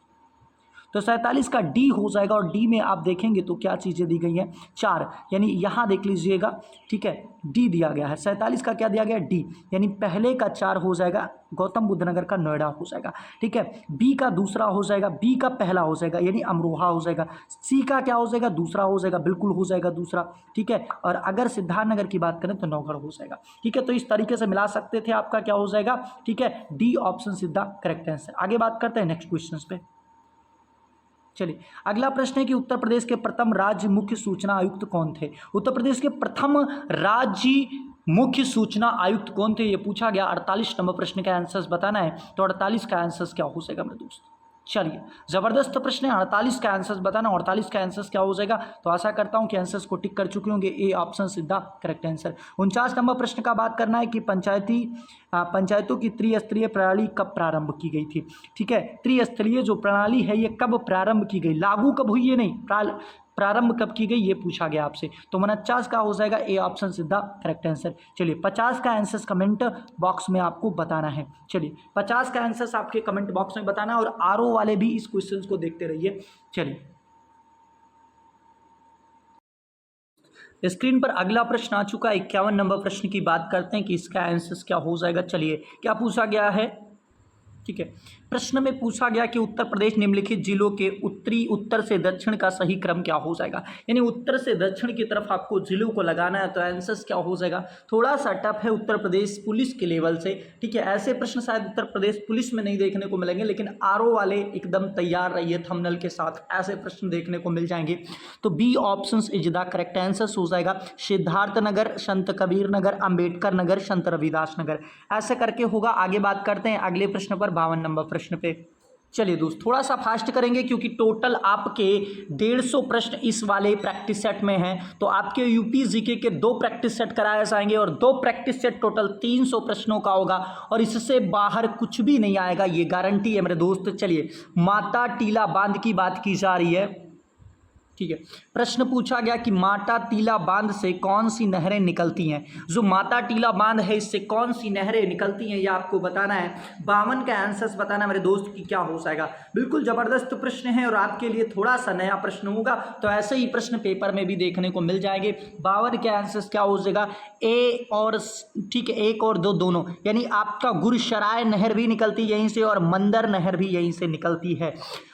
तो 47 का डी हो जाएगा। और डी में आप देखेंगे तो क्या चीज़ें दी गई हैं, 4, यानी यहाँ देख लीजिएगा, ठीक है, डी दिया गया है। 47 का क्या दिया गया, डी, यानी पहले का 4 हो जाएगा गौतम बुद्ध नगर का नोएडा हो जाएगा, ठीक है। बी का दूसरा हो जाएगा, बी का पहला हो जाएगा यानी अमरोहा हो जाएगा। सी का क्या हो जाएगा, दूसरा हो जाएगा, बिल्कुल हो जाएगा दूसरा, ठीक है। और अगर सिद्धार्थनगर की बात करें तो नौगढ़ हो जाएगा, ठीक है। तो इस तरीके से मिला सकते थे, आपका क्या हो जाएगा, ठीक है, डी ऑप्शन सीधा करेक्ट आंसर। आगे बात करते हैं नेक्स्ट क्वेश्चन पे। चलिए अगला प्रश्न है कि उत्तर प्रदेश के प्रथम राज्य मुख्य सूचना आयुक्त कौन थे। उत्तर प्रदेश के प्रथम राज्य मुख्य सूचना आयुक्त कौन थे, ये पूछा गया। 48 नंबर प्रश्न का आंसर्स बताना है। तो 48 का आंसर्स क्या हो जाएगा मेरे दोस्त। चलिए जबरदस्त प्रश्न है, 48 का आंसर्स बताना। 48 का आंसर्स क्या हो जाएगा, तो आशा करता हूं कि आंसर्स को टिक कर चुके होंगे। ए ऑप्शन सीधा करेक्ट आंसर। 49 नंबर प्रश्न का बात करना है कि पंचायतों की त्रिस्तरीय प्रणाली कब प्रारंभ की गई थी, ठीक है। त्रिस्तरीय जो प्रणाली है ये कब प्रारंभ की गई, लागू कब हुई, ये नहीं, प्रारंभ कब की गई ये पूछा गया आपसे। तो 49 का हो जाएगा ए ऑप्शन सीधा करेक्ट आंसर। चलिए 50 का आंसर कमेंट बॉक्स में आपको बताना है। चलिए 50 का आंसर आपके कमेंट बॉक्स में बताना है, और आरओ वाले भी इस क्वेश्चन को देखते रहिए। चलिए स्क्रीन पर अगला प्रश्न आ चुका है, 51 नंबर प्रश्न की बात करते हैं कि इसका आंसर क्या हो जाएगा। चलिए क्या पूछा गया है, ठीक है। प्रश्न में पूछा गया कि उत्तर प्रदेश निम्नलिखित जिलों के उत्तरी उत्तर से दक्षिण का सही क्रम क्या हो जाएगा, यानी उत्तर से दक्षिण की तरफ आपको जिलों को लगाना है। तो आंसर क्या हो जाएगा, थोड़ा सा टफ है उत्तर प्रदेश पुलिस के लेवल से, ठीक है। ऐसे प्रश्न शायद उत्तर प्रदेश पुलिस में नहीं देखने को मिलेंगे, लेकिन आरओ वाले एकदम तैयार रहिए थंबनेल के साथ, ऐसे प्रश्न देखने को मिल जाएंगे। तो B option is the correct answer हो जाएगा। सिद्धार्थ नगर, संत कबीर नगर, अंबेडकर नगर, संत रविदास नगर, ऐसे करके होगा। आगे बात करते हैं अगले प्रश्न पर, 52 नंबर प्रश्न पे। चलिए दोस्त थोड़ा सा फास्ट करेंगे क्योंकि टोटल आपके 150 प्रश्न इस वाले प्रैक्टिस सेट में हैं। तो आपके यूपी जीके के 2 प्रैक्टिस सेट कराए जाएंगे, और 2 प्रैक्टिस सेट टोटल 300 प्रश्नों का होगा, और इससे बाहर कुछ भी नहीं आएगा, ये गारंटी है मेरे दोस्त। चलिए माता टीला बांध की बात की जा रही है, ठीक है। प्रश्न पूछा गया कि माता टीला बांध से कौन सी नहरें निकलती हैं। जो माता टीला बांध है इससे कौन सी नहरें निकलती हैं ये आपको बताना है। 52 का आंसर बताना मेरे दोस्त की क्या हो जाएगा। बिल्कुल जबरदस्त प्रश्न है और आपके लिए थोड़ा सा नया प्रश्न होगा, तो ऐसे ही प्रश्न पेपर में भी देखने को मिल जाएंगे। 52 के आंसर क्या हो जाएगा, ए और, ठीक है, 1 और 2 दोनों, यानी आपका गुरसराय नहर भी निकलती है यहीं से, और मंदर नहर भी यहीं से निकलती है।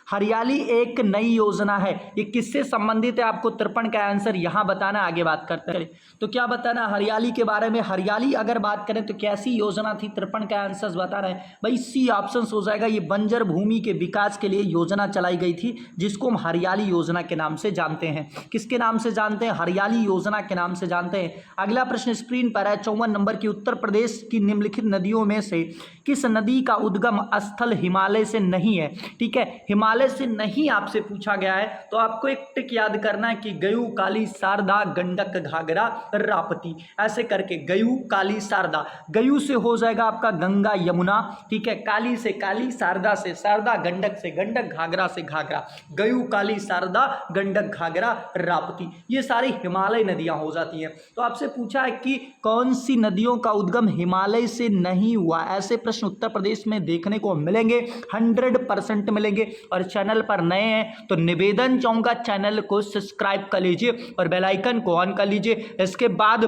हरियाली एक नई योजना है, ये किससे संबंधित है आपको 53 का आंसर यहां बताना। आगे बात करते हैं तो क्या बताना हरियाली के बारे में। हरियाली अगर बात करें तो कैसी योजना थी, 53 का आंसर बता रहे हैं भाई, सी ऑप्शन हो जाएगा। ये बंजर भूमि के विकास के लिए योजना चलाई गई थी, जिसको हम हरियाली योजना के नाम से जानते हैं। किसके नाम से जानते हैं, हरियाली योजना के नाम से जानते हैं। अगला प्रश्न स्क्रीन पर है 54 नंबर की, उत्तर प्रदेश की निम्नलिखित नदियों में से किस नदी का उद्गम स्थल हिमालय से नहीं है, ठीक है। हिमालय से नहीं आपसे पूछा गया है, तो आपको एक ट्रिक याद करना है कि गयू, काली, शारदा, गंडक, घाघरा, राप्ती, ऐसे करके गयू, काली, शारदा। गयू से हो जाएगा आपका गंगा यमुना, ठीक है। काली से काली, शारदा से शारदा, गंडक से गंडक, घाघरा से घाघरा। गयू, काली, शारदा, गंडक, घाघरा, राप्ती, ये सारी हिमालय नदियां हो जाती हैं। तो आपसे पूछा है कि कौन सी नदियों का उद्गम हिमालय से नहीं हुआ। ऐसे प्रश्न उत्तर प्रदेश में देखने को मिलेंगे, 100% मिलेंगे। और चैनल पर नए हैं तो निवेदन चाहूंगा चैनल को सब्सक्राइब कर लीजिए और बेल आइकन को ऑन कर लीजिए। इसके बाद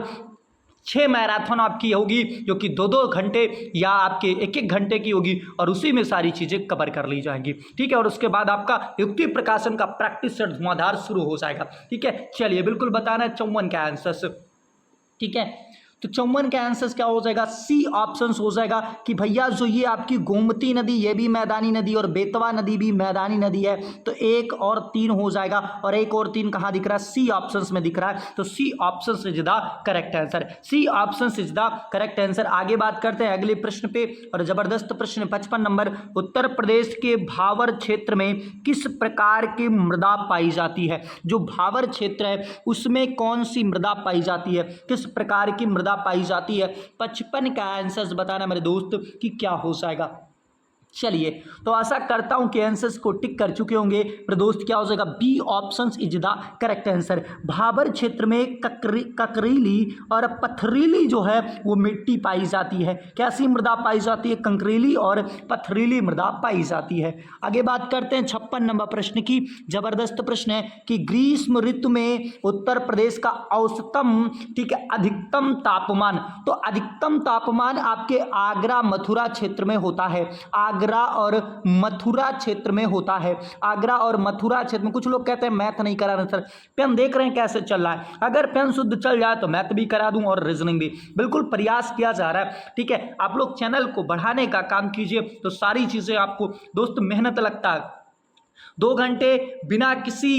6 मैराथन आपकी होगी, जो कि 2-2 घंटे या आपके 1-1 घंटे की होगी, और उसी में सारी चीज़ें कवर कर ली जाएंगी, ठीक है। और उसके बाद आपका युक्ति प्रकाशन का प्रैक्टिस सेट धुआंधार शुरू हो जाएगा, ठीक है। चलिए बिल्कुल बताना है 54 का आंसर, ठीक है। तो 54 का आंसर क्या हो जाएगा, सी ऑप्शन हो जाएगा कि भैया जो ये आपकी गोमती नदी ये भी मैदानी नदी और बेतवा नदी भी मैदानी नदी है। तो 1 और 3 हो जाएगा, और 1 और 3 कहाँ दिख रहा है, सी ऑप्शन में दिख रहा है। तो C option is the correct answer, C option is the correct answer. आगे बात करते हैं अगले प्रश्न पे, और जबरदस्त प्रश्न 55 नंबर, उत्तर प्रदेश के भावर क्षेत्र में किस प्रकार की मृदा पाई जाती है। जो भावर क्षेत्र है उसमें कौन सी मृदा पाई जाती है, किस प्रकार की मृदा पाई जाती है। 55 का आंसर बताना मेरे दोस्त कि क्या हो जाएगा। चलिए, तो आशा करता हूं कि आंसर्स को टिक कर चुके होंगे मेरे दोस्त। क्या हो जाएगा? B option is the correct answer. Bhabar क्षेत्र में ककरीली और पथरीली जो है वो मिट्टी पाई जाती है। कैसी मृदा पाई जाती है? कंकरीली और पथरीली मृदा पाई जाती है। आगे बात करते हैं 56 नंबर प्रश्न की। जबरदस्त प्रश्न है कि ग्रीष्म ऋतु में उत्तर प्रदेश का औसतम, ठीक है, अधिकतम तापमान, तो अधिकतम तापमान आपके आगरा मथुरा क्षेत्र में होता है। आगरा और मथुरा क्षेत्र में होता है। आगरा और मथुरा क्षेत्र में। कुछ लोग कहते हैं मैथ नहीं करा रहे सर, पेन देख रहे हैं कैसे चल रहा है। अगर पेन शुद्ध चल जाए तो मैथ भी करा दूं और रीजनिंग भी। बिल्कुल प्रयास किया जा रहा है, ठीक है। आप लोग चैनल को बढ़ाने का काम कीजिए तो सारी चीजें आपको दोस्त मेहनत लगता है। 2 घंटे बिना किसी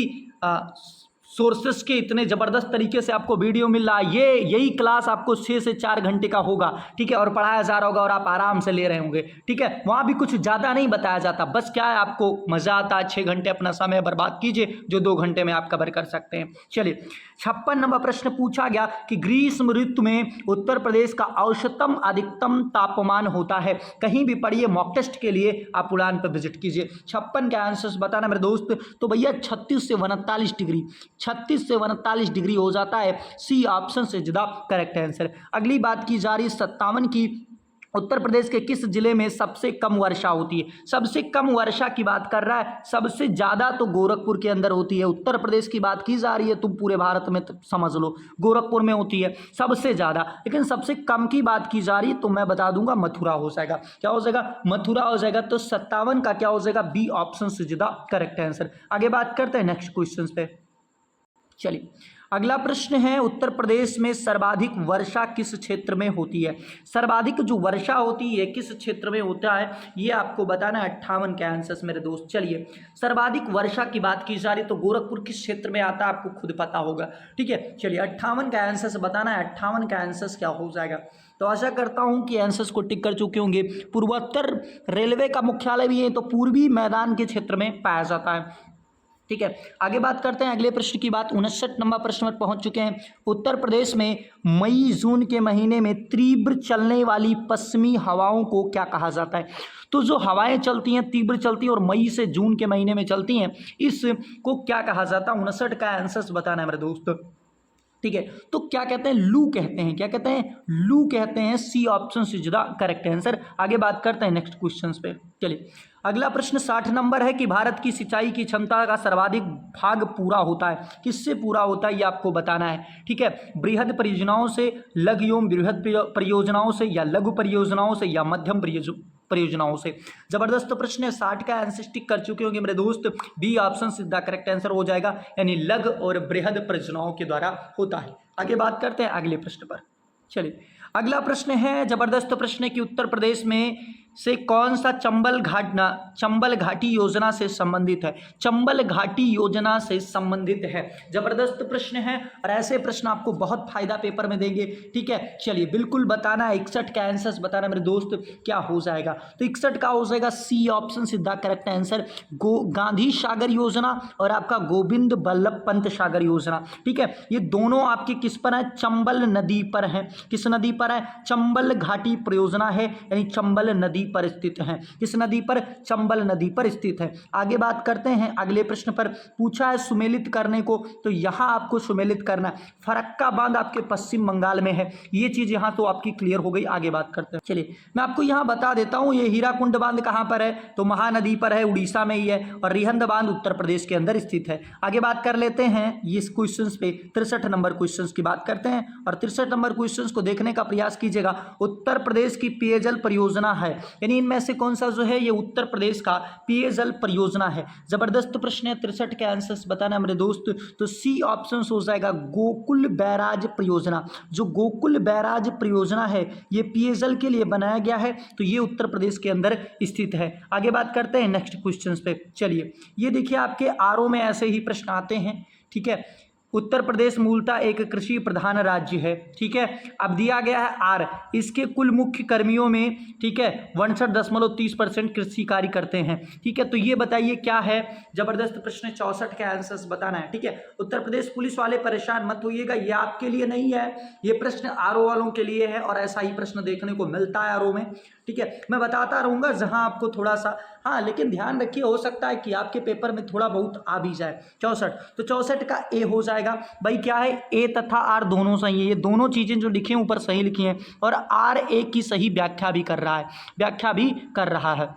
सोर्सेस के इतने ज़बरदस्त तरीके से आपको वीडियो मिल रहा है। यही क्लास आपको 6 से 4 घंटे का होगा, ठीक है, और पढ़ाया जा रहा होगा और आप आराम से ले रहे होंगे, ठीक है। वहाँ भी कुछ ज़्यादा नहीं बताया जाता, बस क्या है, आपको मज़ा आता है। 6 घंटे अपना समय बर्बाद कीजिए जो 2 घंटे में आप कवर कर सकते हैं। चलिए, 56 नंबर प्रश्न पूछा गया कि ग्रीष्म ऋतु में उत्तर प्रदेश का औसतम अधिकतम तापमान होता है। कहीं भी पढ़िए, मॉक टेस्ट के लिए आप उड़ान पर विजिट कीजिए। 56 के आंसर्स बताना मेरे दोस्त। तो भैया 36 से 39 डिग्री, 36 से 39 डिग्री हो जाता है। सी ऑप्शन से द करेक्ट आंसर। अगली बात की जा रही 57 की। उत्तर प्रदेश के किस जिले में सबसे कम वर्षा होती है? सबसे कम वर्षा की बात कर रहा है, सबसे ज्यादा तो गोरखपुर के अंदर होती है। उत्तर प्रदेश की बात की जा रही है, तुम पूरे भारत में समझ लो गोरखपुर में होती है सबसे ज्यादा। लेकिन सबसे कम की बात की जा रही है तो मैं बता दूंगा मथुरा हो जाएगा। क्या हो जाएगा? मथुरा हो जाएगा। तो 57 का क्या हो जाएगा? बी ऑप्शन से द करेक्ट आंसर। आगे बात करते हैं नेक्स्ट क्वेश्चन पे। चलिए, अगला प्रश्न है उत्तर प्रदेश में सर्वाधिक वर्षा किस क्षेत्र में होती है? सर्वाधिक जो वर्षा होती है किस क्षेत्र में होता है ये आपको बताना है। 58 के आंसर्स मेरे दोस्त। चलिए, सर्वाधिक वर्षा की बात की जा रही तो गोरखपुर किस क्षेत्र में आता है आपको खुद पता होगा, ठीक है। चलिए, 58 का आंसर्स बताना है। 58 का आंसर्स क्या हो जाएगा? तो आशा करता हूं कि आंसर्स को टिक कर चुके होंगे। पूर्वोत्तर रेलवे का मुख्यालय भी है तो पूर्वी मैदान के क्षेत्र में पाया जाता है, ठीक है। आगे बात करते हैं अगले प्रश्न की बात। 59 नंबर प्रश्न पर पहुंच चुके हैं। उत्तर प्रदेश में मई जून के महीने में तीव्र चलने वाली पश्चिमी हवाओं को क्या कहा जाता है? तो जो हवाएं चलती हैं, तीव्र चलती हैं और मई से जून के महीने में चलती हैं, इसको क्या कहा जाता है? 59 का आंसर बताना है मेरे दोस्त, ठीक है। तो क्या कहते हैं? लू कहते हैं। क्या कहते हैं? लू कहते हैं। C option is the correct answer. आगे बात करते हैं नेक्स्ट क्वेश्चन पे। चलिए, अगला प्रश्न 60 नंबर है कि भारत की सिंचाई की क्षमता का सर्वाधिक भाग पूरा होता है, किससे पूरा होता है ये आपको बताना है, ठीक है। बृहद परियोजनाओं से, लघु एवं बृहद परियोजनाओं से, या लघु परियोजनाओं से, या मध्यम परियोजनाओं से। जबरदस्त प्रश्न है। 60 का आंसर टिक कर चुके होंगे मेरे दोस्त। बी ऑप्शन सीधा करेक्ट आंसर हो जाएगा, यानी लघु और बृहद परियोजनाओं के द्वारा होता है। आगे बात करते हैं अगले प्रश्न पर। चलिए, अगला प्रश्न है जबरदस्त प्रश्न है कि उत्तर प्रदेश में से कौन सा चंबल घाटी योजना से संबंधित है? चंबल घाटी योजना से संबंधित है। जबरदस्त प्रश्न है और ऐसे प्रश्न आपको बहुत फायदा पेपर में देंगे, ठीक है। चलिए, बिल्कुल बताना है। 61 का आंसर बताना मेरे दोस्त क्या हो जाएगा? तो 61 का हो जाएगा सी ऑप्शन सीधा करेक्ट आंसर। गांधी सागर योजना और आपका गोविंद बल्लभ पंत सागर योजना, ठीक है। ये दोनों आपके किस पर है? चंबल नदी पर है। किस नदी पर है? चंबल घाटी परियोजना है, यानी चंबल नदी पर स्थित है। किस नदी पर? चंबल नदी पर स्थित है। आगे बात करते हैं अगले प्रश्न पर। पूछा है सुमेलित करने को, तो यहां आपको सुमेलित करना है। फरक्का बांध आपके पश्चिम बंगाल में है, ये चीज यहां तो आपकी क्लियर हो गई। आगे बात करते हैं। चलिए, मैं आपको यहां बता देता हूं ये हीराकुंड बांध कहां पर है, तो महानदी पर है, उड़ीसा में ही है। और रिहंद बांध उत्तर प्रदेश के अंदर स्थित है। आगे बात कर लेते हैं इस क्वेश्चन पे। 63 नंबर क्वेश्चन की बात करते हैं और 63 नंबर क्वेश्चन को देखने का प्रयास कीजिएगा। उत्तर प्रदेश की पेयजल परियोजना है, यानी इनमें से कौन सा जो है ये उत्तर प्रदेश का पेयजल परियोजना है। जबरदस्त प्रश्न है। 63 के आंसर्स बताना मेरे दोस्त। तो सी ऑप्शन हो जाएगा गोकुल बैराज परियोजना। जो गोकुल बैराज परियोजना है ये पेयजल के लिए बनाया गया है, तो ये उत्तर प्रदेश के अंदर स्थित है। आगे बात करते हैं नेक्स्ट क्वेश्चन पे। चलिए, ये देखिए आपके आरओ में ऐसे ही प्रश्न आते हैं, ठीक है। उत्तर प्रदेश मूलतः एक कृषि प्रधान राज्य है, ठीक है। अब दिया गया है आर, इसके कुल मुख्य कर्मियों में, ठीक है, 62.30% कृषि कार्य करते हैं, ठीक है। तो ये बताइए क्या है? जबरदस्त प्रश्न। 64 के आंसर्स बताना है, ठीक है। उत्तर प्रदेश पुलिस वाले परेशान मत होइएगा, ये आपके लिए नहीं है, ये प्रश्न आरओ वालों के लिए है और ऐसा ही प्रश्न देखने को मिलता है आरओ में, ठीक है, मैं बताता रहूँगा जहाँ आपको थोड़ा सा, हाँ लेकिन ध्यान रखिए हो सकता है कि आपके पेपर में थोड़ा बहुत आ भी जाए। 64, तो 64 का ए हो जाएगा भाई, क्या है ए तथा आर दोनों सही है, ये दोनों चीज़ें जो लिखी हैं ऊपर सही लिखी हैं, और आर ए की सही व्याख्या भी कर रहा है।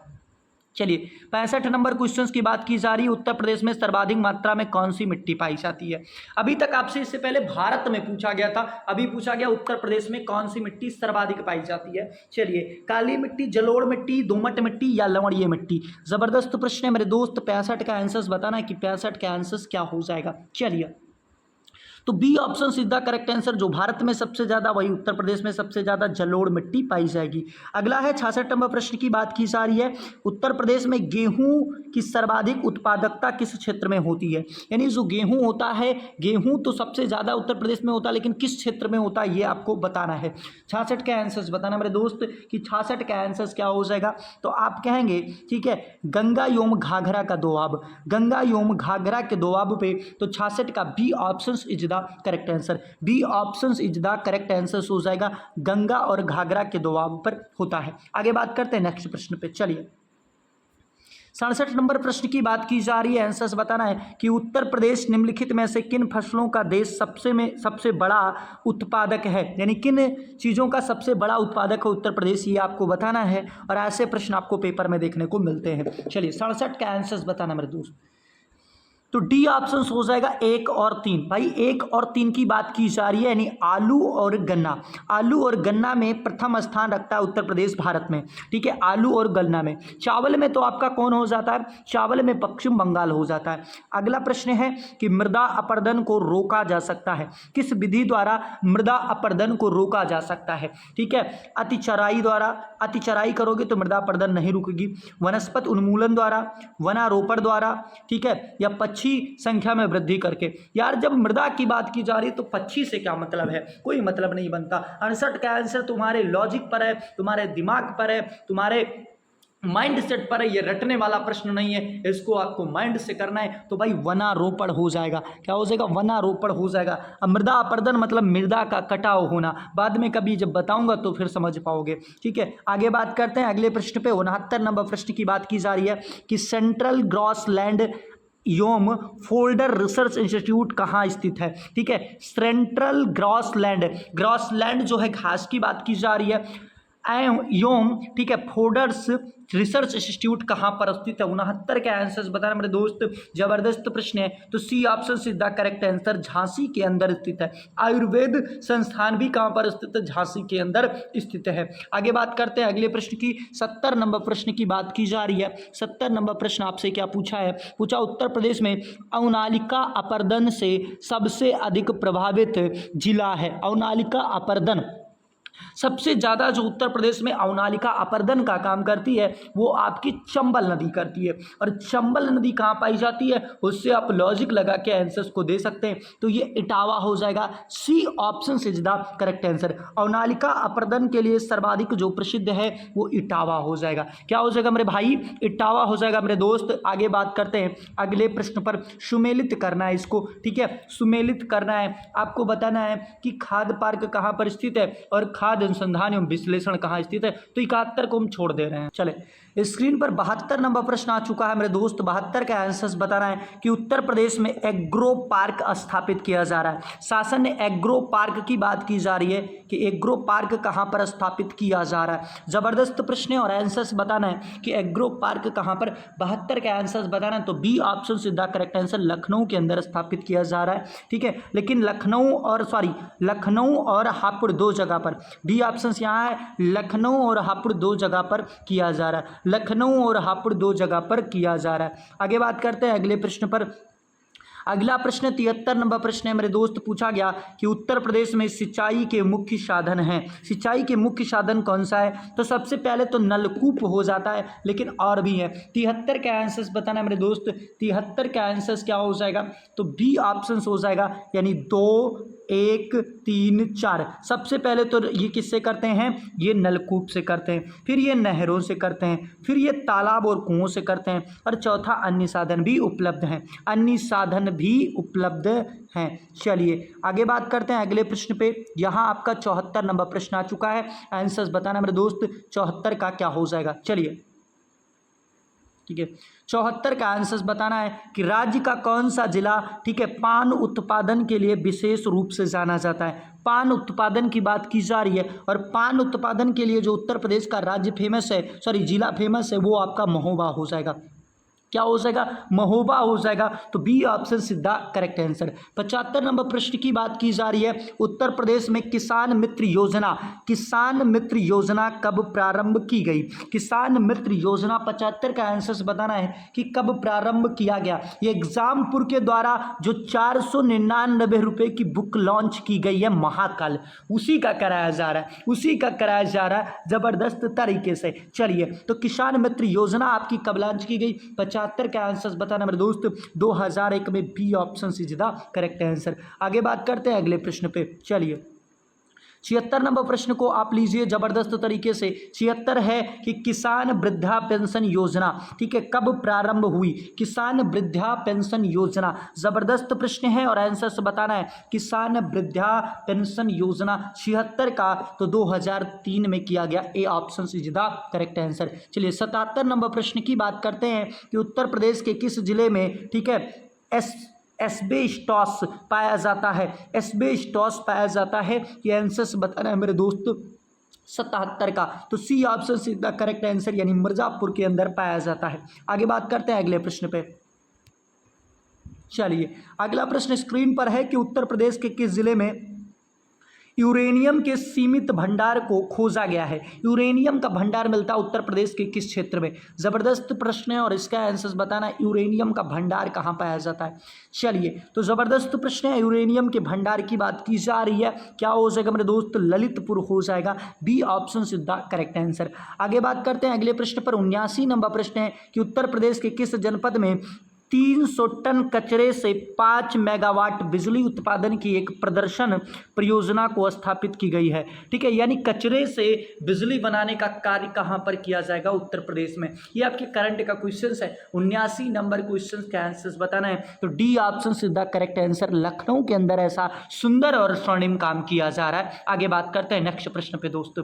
चलिए 65 नंबर क्वेश्चन की बात की जा रही है, उत्तर प्रदेश में सर्वाधिक मात्रा में कौन सी मिट्टी पाई जाती है। अभी तक आपसे इससे पहले भारत में पूछा गया था, अभी पूछा गया उत्तर प्रदेश में कौन सी मिट्टी सर्वाधिक पाई जाती है। चलिए, काली मिट्टी, जलोढ़ मिट्टी, दोमट मिट्टी या लवणीय मिट्टी। जबरदस्त प्रश्न है मेरे दोस्त। 65 का आंसर बताना है कि 65 का आंसर क्या हो जाएगा। चलिए, तो B option is the correct answer. जो भारत में सबसे ज्यादा, वही उत्तर प्रदेश में सबसे ज्यादा जलोढ़ मिट्टी पाई जाएगी। अगला है 66 नंबर प्रश्न की बात की जा रही है, उत्तर प्रदेश में गेहूं की सर्वाधिक उत्पादकता किस क्षेत्र में होती है। यानी जो गेहूं होता है, गेहूं तो सबसे ज्यादा उत्तर प्रदेश में होता है, लेकिन किस क्षेत्र में होता है ये आपको बताना है। 66 का आंसर बताना मेरे दोस्त कि 66 का आंसर क्या हो जाएगा। तो आप कहेंगे ठीक है, गंगा योम घाघरा का दोआब, गंगा योम घाघरा के दोआब पे, तो 66 का B option is the correct answer. B option is the correct answer हो जाएगा, गंगा और घाघरा के दोआब पर होता है। आगे बात करते हैं नेक्स्ट प्रश्न पे। चलिए, 67 नंबर प्रश्न की बात की जा रही है, आंसर बताना है कि उत्तर प्रदेश निम्नलिखित में से किन फसलों का देश सबसे बड़ा उत्पादक है। यानी किन चीज़ों का सबसे बड़ा उत्पादक है उत्तर प्रदेश, ये आपको बताना है। और ऐसे प्रश्न आपको पेपर में देखने को मिलते हैं। चलिए, 67 का आंसर बताना मेरे दोस्त। तो डी ऑप्शन हो जाएगा 1 और 3। भाई 1 और 3 की बात की जा रही है, यानी आलू और गन्ना। आलू और गन्ना में प्रथम स्थान रखता है उत्तर प्रदेश भारत में। ठीक है, आलू और गन्ना में। चावल में तो आपका कौन हो जाता है, चावल में पश्चिम बंगाल हो जाता है। अगला प्रश्न है कि मृदा अपरदन को रोका जा सकता है, किस विधि द्वारा मृदा अपरदन को रोका जा सकता है। ठीक है, अतिचराई द्वारा, अतिचराई करोगे तो मृदा अपरदन नहीं रुकेगी। वनस्पति उन्मूलन द्वारा, वनारोपण द्वारा, ठीक है, या पक्षी संख्या में वृद्धि करके। यार जब मृदा की बात की जा रही है तो पक्षी से क्या मतलब है, कोई मतलब नहीं बनता। 68 का आंसर तुम्हारे लॉजिक पर है, तुम्हारे दिमाग पर है, तुम्हारे माइंड सेट पर है। ये रटने वाला प्रश्न नहीं है, इसको आपको माइंड से करना है। तो भाई वनारोपण हो जाएगा। क्या हो जाएगा, वनारोपण हो जाएगा। अब मृदा अपरदन मतलब मृदा का कटाव होना, बाद में कभी जब बताऊंगा तो फिर समझ पाओगे। ठीक है, आगे बात करते हैं अगले प्रश्न पे। 69 नंबर प्रश्न की बात की जा रही है कि सेंट्रल ग्रॉसलैंड योम फोल्डर रिसर्च इंस्टीट्यूट कहाँ स्थित है। ठीक है, सेंट्रल ग्रॉसलैंड, ग्रॉसलैंड जो है घास की बात की जा रही है, योम, ठीक है, फोल्डर्स रिसर्च इंस्टीट्यूट कहाँ पर स्थित है। 69 के आंसर बताना मेरे दोस्त। जबरदस्त प्रश्न है। तो C option is the correct answer, Jhansi के अंदर स्थित है। आयुर्वेद संस्थान भी कहाँ पर स्थित है, झांसी के अंदर स्थित है। आगे बात करते हैं अगले प्रश्न की। 70 नंबर प्रश्न की बात की जा रही है। 70 नंबर प्रश्न आपसे क्या पूछा है, पूछा उत्तर प्रदेश में अवनालिका अपरदन से सबसे अधिक प्रभावित जिला है। अवनालिका अपरदन सबसे ज़्यादा जो उत्तर प्रदेश में अवनालिका अपरदन का काम करती है वो आपकी चंबल नदी करती है। और चंबल नदी कहाँ पाई जाती है, उससे आप लॉजिक लगा के आंसर्स को दे सकते हैं। तो ये इटावा हो जाएगा। C option is the correct answer. अवनालिका अपरदन के लिए सर्वाधिक जो प्रसिद्ध है वो इटावा हो जाएगा। क्या हो जाएगा मेरे भाई, इटावा हो जाएगा मेरे दोस्त। आगे बात करते हैं अगले प्रश्न पर। सुमेलित करना है इसको, ठीक है, सुमेलित करना है। आपको बताना है कि खाद्य पार्क कहाँ पर स्थित है और खाद्य अनुसंधान एवं विश्लेषण कहाँ स्थित है। तो 71 को हम छोड़ दे रहे हैं। चले, स्क्रीन पर 72 नंबर प्रश्न आ चुका है मेरे दोस्त। 72 का आंसर बताना है कि उत्तर प्रदेश में एग्रो पार्क स्थापित किया जा रहा है। शासन ने एग्रो पार्क की बात की जा रही है कि एग्रो पार्क कहां पर स्थापित किया जा रहा है। जबरदस्त प्रश्न है और आंसर्स बताना है कि एग्रो पार्क कहां पर। 72 का आंसर बताना है तो बी ऑप्शन सीधा करेक्ट आंसर, लखनऊ के अंदर स्थापित किया जा रहा है। ठीक है, लेकिन लखनऊ और हापुड़ दो जगह पर, बी ऑप्शन यहाँ है, लखनऊ और हापुड़ दो जगह पर किया जा रहा है। लखनऊ और हापुड़ दो जगह पर किया जा रहा है। आगे बात करते हैं अगले प्रश्न पर। अगला प्रश्न 73 नंबर प्रश्न है मेरे दोस्त। पूछा गया कि उत्तर प्रदेश में सिंचाई के मुख्य साधन हैं। सिंचाई के मुख्य साधन कौन सा है, तो सबसे पहले तो नलकूप हो जाता है, लेकिन और भी है। 73 का आंसर बताना है मेरे दोस्त। 73 का आंसर क्या हो जाएगा, तो बी ऑप्शन हो जाएगा, यानी 2, 1 3 4। सबसे पहले तो ये किससे करते हैं, ये नलकूप से करते हैं, फिर ये नहरों से करते हैं, फिर ये तालाब और कुओं से करते हैं, और चौथा अन्य साधन भी उपलब्ध हैं, अन्य साधन भी उपलब्ध हैं। चलिए आगे बात करते हैं अगले प्रश्न पे। यहाँ आपका 74 नंबर प्रश्न आ चुका है। आंसर्स बताना मेरे दोस्त 74 का क्या हो जाएगा। चलिए ठीक है, 74 का आंसर बताना है कि राज्य का कौन सा जिला, ठीक है, पान उत्पादन के लिए विशेष रूप से जाना जाता है। पान उत्पादन की बात की जा रही है, और पान उत्पादन के लिए जो उत्तर प्रदेश का राज्य फेमस है, सॉरी जिला फेमस है, वो आपका महोबा हो जाएगा। क्या हो जाएगा, महोबा हो जाएगा। तो बी ऑप्शन सीधा करेक्ट आंसर। 75 नंबर प्रश्न की बात की जा रही है, उत्तर प्रदेश में किसान मित्र योजना, किसान मित्र योजना कब प्रारंभ की गई। किसान मित्र योजना 75 का आंसर बताना है कि कब प्रारंभ किया गया। ये एग्जामपुर के द्वारा जो 499 रुपये की बुक लॉन्च की गई है महाकाल, उसी का कराया जा रहा है, उसी का कराया जा रहा है जबरदस्त तरीके से। चलिए तो किसान मित्र योजना आपकी कब लॉन्च की गई, 75 का आंसर बताना मेरे दोस्त 2001 में B option is the correct answer. आगे बात करते हैं अगले प्रश्न पे। चलिए 76 नंबर प्रश्न को आप लीजिए जबरदस्त तरीके से। 76 है कि किसान वृद्धा पेंशन योजना, ठीक है, कब प्रारंभ हुई। किसान वृद्धा पेंशन योजना जबरदस्त प्रश्न है, और आंसर से बताना है किसान वृद्धा पेंशन योजना 76 का तो 2003 में किया गया। ए option is the correct answer. चलिए 77 नंबर प्रश्न की बात करते हैं कि उत्तर प्रदेश के किस जिले में, ठीक है, एस्बेस्टॉस पाया जाता है। एस्बेस्टॉस पाया जाता है, ये आंसर बताना है मेरे दोस्त 77 का, तो सी ऑप्शन सीधा करेक्ट आंसर, यानी मिर्जापुर के अंदर पाया जाता है। आगे बात करते हैं अगले प्रश्न पे। चलिए अगला प्रश्न स्क्रीन पर है कि उत्तर प्रदेश के किस जिले में यूरेनियम के सीमित भंडार को खोजा गया है। यूरेनियम का भंडार मिलता है उत्तर प्रदेश के किस क्षेत्र में। जबरदस्त प्रश्न है, और इसका आंसर बताना यूरेनियम का भंडार कहाँ पाया जाता है। चलिए तो जबरदस्त प्रश्न है, यूरेनियम के भंडार की बात की जा रही है। क्या हो जाएगा मेरे दोस्त, ललितपुर हो जाएगा। बी ऑप्शन सीधा करेक्ट आंसर। आगे बात करते हैं अगले प्रश्न पर। 79 नंबर प्रश्न है कि उत्तर प्रदेश के किस जनपद में 300 टन कचरे से 5 मेगावाट बिजली उत्पादन की एक प्रदर्शन परियोजना को स्थापित की गई है। ठीक है, यानी कचरे से बिजली बनाने का कार्य कहां पर किया जाएगा, उत्तर प्रदेश में। ये आपके करंट का क्वेश्चन है, 79 नंबर क्वेश्चन का आंसर बताना है, तो डी ऑप्शन सीधा करेक्ट आंसर। लखनऊ के अंदर ऐसा सुंदर और स्वर्णिम काम किया जा रहा है। आगे बात करते हैं नेक्स्ट प्रश्न पे दोस्तों।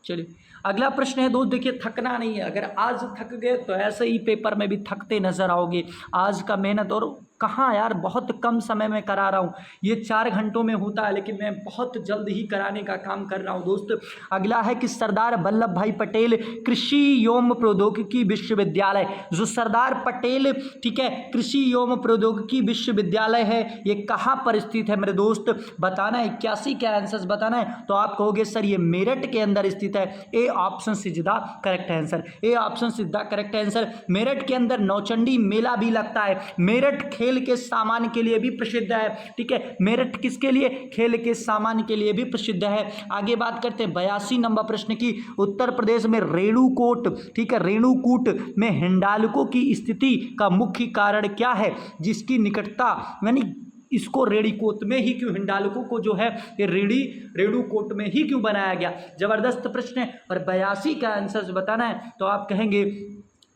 चलिए अगला प्रश्न है दोस्त, देखिए थकना नहीं है। अगर आज थक गए तो ऐसे ही पेपर में भी थकते नजर आओगे। आज का मेहनत, और कहाँ यार, बहुत कम समय में करा रहा हूँ। ये 4 घंटों में होता है, लेकिन मैं बहुत जल्द ही कराने का काम कर रहा हूँ दोस्त। अगला है कि सरदार वल्लभ भाई पटेल कृषि एवं प्रौद्योगिकी विश्वविद्यालय, जो सरदार पटेल, ठीक है, कृषि एवं प्रौद्योगिकी विश्वविद्यालय है, ये कहाँ पर स्थित है मेरे दोस्त, बताना है। 81 का आंसर बताना है, तो आप कहोगे सर ये मेरठ के अंदर स्थित है। ए ऑप्शन सीधा करेक्ट आंसर। ए ऑप्शन सीधा करेक्ट आंसर। मेरठ के अंदर नौचंडी मेला भी लगता है। मेरठ खेल के सामान के लिए भी प्रसिद्ध है। ठीक है, मेरठ किसके लिए, खेल के सामान के लिए भी प्रसिद्ध है। आगे बात करते हैं 82 नंबर प्रश्न की। उत्तर प्रदेश में रेणुकूट, ठीक है, रेणुकूट में हिंडाल्को की स्थिति का मुख्य कारण क्या है, जिसकी निकटता, यानी इसको रेणुकूट में ही क्यों, हिंडाल्को को जो है ये रेणुकूट में ही क्यों बनाया गया। जबरदस्त प्रश्न है, और 82 का आंसर बताना है, तो आप कहेंगे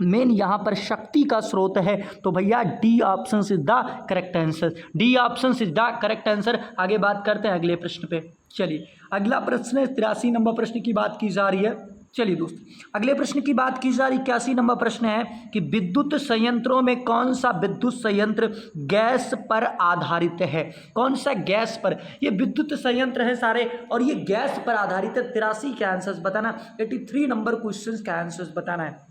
मेन यहाँ पर शक्ति का स्रोत है, तो भैया D option is the correct answer. D option is the correct answer. आगे बात करते हैं अगले प्रश्न पे। चलिए अगला प्रश्न है 83 नंबर प्रश्न की बात की जा रही है। चलिए दोस्त अगले प्रश्न की बात की जा रही, 81 नंबर प्रश्न है कि विद्युत संयंत्रों में कौन सा विद्युत संयंत्र गैस पर आधारित है। कौन सा गैस पर, ये विद्युत संयंत्र है सारे, और ये गैस पर आधारित है। 83 का आंसर बताना, 83 नंबर क्वेश्चन का आंसर बताना है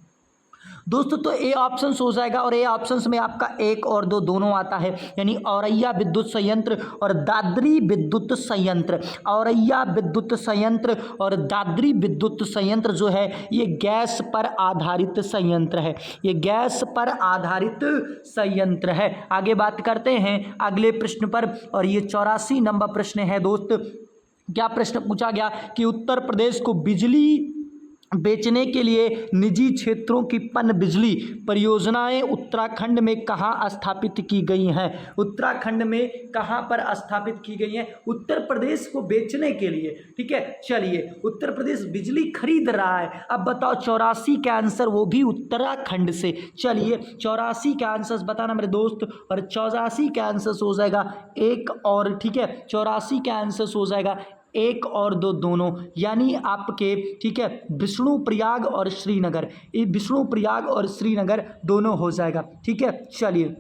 दोस्तों। तो ए ऑप्शन हो जाएगा, और ए ऑप्शन में आपका 1 और 2 दोनों आता है, यानी औरैया विद्युत संयंत्र और दादरी विद्युत संयंत्र। औरैया विद्युत संयंत्र और दादरी विद्युत संयंत्र जो है ये गैस पर आधारित संयंत्र है। ये गैस पर आधारित संयंत्र है। आगे बात करते हैं अगले प्रश्न पर, और ये 84 नंबर प्रश्न है दोस्त। क्या प्रश्न पूछा गया कि उत्तर प्रदेश को बिजली बेचने के लिए निजी क्षेत्रों की पनबिजली परियोजनाएं उत्तराखंड में कहाँ स्थापित की गई हैं? उत्तराखंड में कहाँ पर स्थापित की गई हैं? उत्तर प्रदेश को बेचने के लिए। ठीक है, चलिए, उत्तर प्रदेश बिजली खरीद रहा है। अब बताओ 84 का आंसर वो भी उत्तराखंड से। चलिए 84 का आंसर बताना मेरे दोस्त, और 84 का आंसर हो जाएगा एक और। ठीक है, 84 का आंसर हो जाएगा एक और दो दोनों, यानी आपके, ठीक है, विष्णुप्रयाग और श्रीनगर, ये विष्णुप्रयाग और श्रीनगर दोनों हो जाएगा। ठीक है, चलिए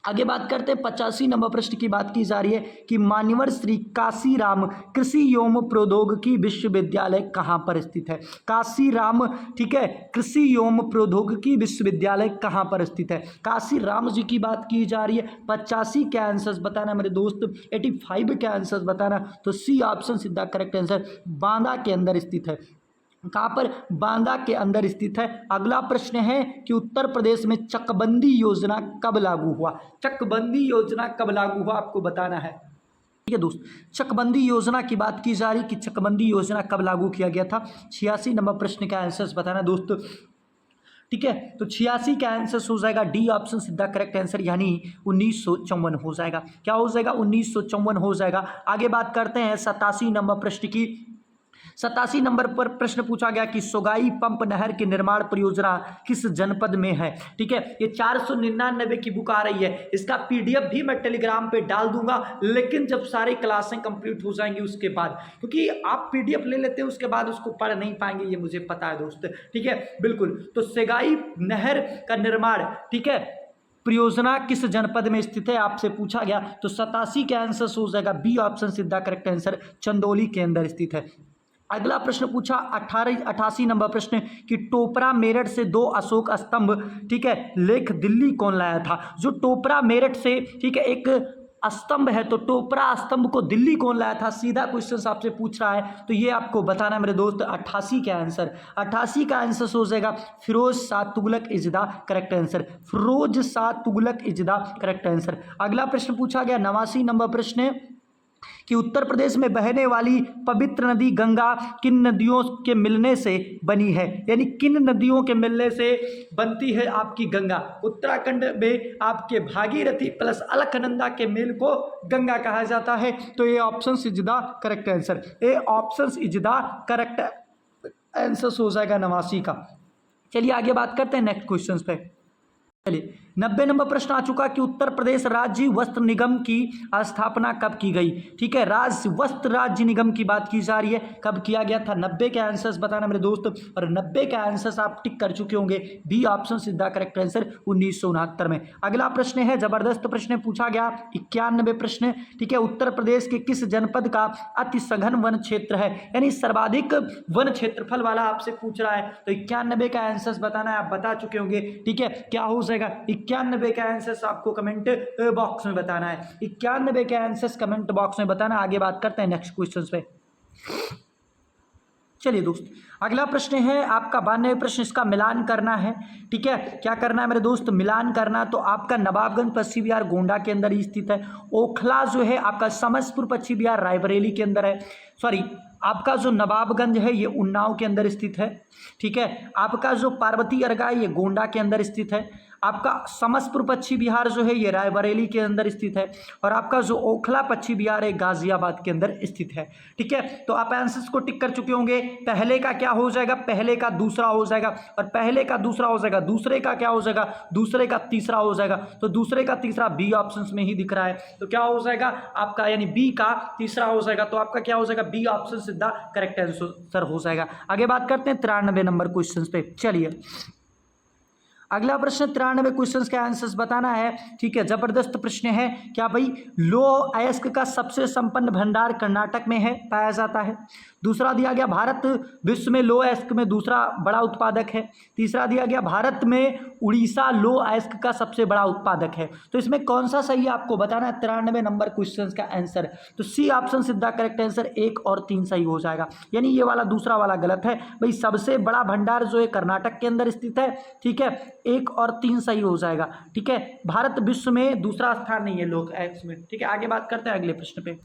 आगे बात करते हैं। 85 नंबर प्रश्न की बात की जा रही है कि मान्यवर श्री काशीराम कृषि एवं प्रौद्योगिकी विश्वविद्यालय कहाँ पर स्थित है? काशीराम, ठीक है, कृषि एवं प्रौद्योगिकी विश्वविद्यालय कहाँ पर स्थित है? काशीराम जी की बात की जा रही है। 85 के आंसर्स बताना मेरे दोस्त, 85 के आंसर्स बताना। तो सी ऑप्शन सीधा करेक्ट आंसर, बांदा के अंदर स्थित है। कहाँ पर? बांदा के अंदर स्थित है। अगला प्रश्न है कि उत्तर प्रदेश में चकबंदी योजना कब लागू हुआ? चकबंदी योजना कब लागू हुआ आपको बताना है। ठीक है दोस्त, चकबंदी योजना की बात की जा रही कि चकबंदी योजना कब लागू किया गया था। 86 नंबर प्रश्न का आंसर बताना दोस्त। ठीक है, तो 86 का आंसर हो जाएगा डी ऑप्शन सीधा करेक्ट आंसर, यानी 1954 हो जाएगा। क्या हो जाएगा? 1954 हो जाएगा। आगे बात करते हैं 87 नंबर प्रश्न की। 87 नंबर पर प्रश्न पूछा गया कि सोगाई पंप नहर की निर्माण परियोजना किस जनपद में है? ठीक है, ये 499 की बुक आ रही है, इसका पीडीएफ भी मैं टेलीग्राम पे डाल दूंगा, लेकिन जब सारी क्लासें कंप्लीट हो जाएंगी उसके बाद, क्योंकि आप पीडीएफ ले लेते हैं उसके बाद उसको पढ़ नहीं पाएंगे, ये मुझे पता है दोस्त। ठीक है, बिल्कुल। तो सोगाई नहर का निर्माण, ठीक है, परियोजना किस जनपद में स्थित है आपसे पूछा गया। तो 87 का आंसर हो जाएगा बी ऑप्शन सीधा करेक्ट आंसर, चंदौली के अंदर स्थित है। अगला प्रश्न पूछा 88 नंबर प्रश्न कि टोपरा मेरठ से 2 अशोक स्तंभ, ठीक है, लेख दिल्ली कौन लाया था? जो टोपरा मेरठ से, ठीक है, एक स्तंभ है, तो टोपरा स्तंभ को दिल्ली कौन लाया था? सीधा क्वेश्चन आपसे पूछ रहा है, तो ये आपको बताना है मेरे दोस्त। 88 का आंसर, 88 का आंसर हो जाएगा Firoz Shah Tughlaq is the correct answer. Firoz Shah Tughlaq is the correct answer. अगला प्रश्न पूछा गया 89 नंबर प्रश्न कि उत्तर प्रदेश में बहने वाली पवित्र नदी गंगा किन नदियों के मिलने से बनी है? यानी किन नदियों के मिलने से बनती है आपकी गंगा? उत्तराखंड में आपके भागीरथी प्लस अलकनंदा के मेल को गंगा कहा जाता है। तो ये option is the correct answer, ये option is the correct answer हो जाएगा 89 का। चलिए आगे बात करते हैं नेक्स्ट क्वेश्चन पे। चलिए 90 नंबर प्रश्न आ चुका कि उत्तर प्रदेश राज्य वस्त्र निगम की स्थापना कब की गई? ठीक है, वस्त्र राज्य निगम की बात की जा रही है, कब किया गया था? 90 के आंसर्स बताना मेरे दोस्त, और 90 के आंसर्स आप टिक कर चुके होंगे, बी ऑप्शन सीधा करेक्ट आंसर 1969 में। अगला प्रश्न है जबरदस्त प्रश्न पूछा गया 91 प्रश्न, ठीक है, उत्तर प्रदेश के किस जनपद का अति सघन वन क्षेत्र है? यानी सर्वाधिक वन क्षेत्रफल वाला आपसे पूछ रहा है, तो 91 का आंसर बताना है, आप बता चुके होंगे। ठीक है, क्या हो जाएगा? 91 का आंसर आपको कमेंट बॉक्स में बताना है, 91 के आंसर कमेंट बॉक्स में बताना। आगे बात करते हैं नेक्स्ट क्वेश्चन पे। चलिए दोस्त, अगला प्रश्न है आपका 92 प्रश्न, इसका मिलान करना है। ठीक है, क्या करना है मेरे दोस्त? मिलान करना। तो आपका नवाबगंज पश्चिम बिहार गोंडा के अंदर ही स्थित है। ओखला जो है आपका समस्तीपुर पश्चिम बिहार रायबरेली के अंदर है। सॉरी, आपका जो नवाबगंज है ये उन्नाव के अंदर स्थित है। ठीक है, आपका जो पार्वती अर्गा ये गोंडा के अंदर स्थित है। आपका समस्तीपुर पश्चिम बिहार जो है ये रायबरेली के अंदर स्थित है, और आपका जो ओखला पश्चिम बिहार है गाजियाबाद के अंदर स्थित है। ठीक है, तो आप आंसर्स को टिक कर चुके होंगे। पहले का क्या हो जाएगा? पहले का दूसरा हो जाएगा, और पहले का दूसरा हो जाएगा, दूसरे का क्या हो जाएगा? दूसरे का तीसरा हो जाएगा। तो दूसरे का तीसरा बी ऑप्शन में ही दिख रहा है, तो क्या हो जाएगा आपका? यानी बी का तीसरा हो जाएगा, तो आपका क्या हो जाएगा? बी ऑप्शन सीधा करेक्ट आंसर हो जाएगा। आगे बात करते हैं 93 नंबर क्वेश्चन पे। चलिए अगला प्रश्न 93 क्वेश्चन का आंसर्स बताना है। ठीक है, जबरदस्त प्रश्न है। क्या भाई? लौह अयस्क का सबसे संपन्न भंडार कर्नाटक में है, पाया जाता है। दूसरा दिया गया भारत विश्व में लौह अयस्क में दूसरा बड़ा उत्पादक है। तीसरा दिया गया भारत में उड़ीसा लौह अयस्क का सबसे बड़ा उत्पादक है। तो इसमें कौन सा सही है आपको बताना है 93 नंबर क्वेश्चन का आंसर। तो सी ऑप्शन सीधा करेक्ट आंसर, 1 और 3 सही हो जाएगा। यानी ये वाला दूसरा वाला गलत है भाई। सबसे बड़ा भंडार जो है कर्नाटक के अंदर स्थित है। ठीक है, 1 और 3 सही हो जाएगा। ठीक है, भारत विश्व में दूसरा स्थान नहीं है लौह अयस्क में। ठीक है, आगे बात करते हैं अगले प्रश्न पे।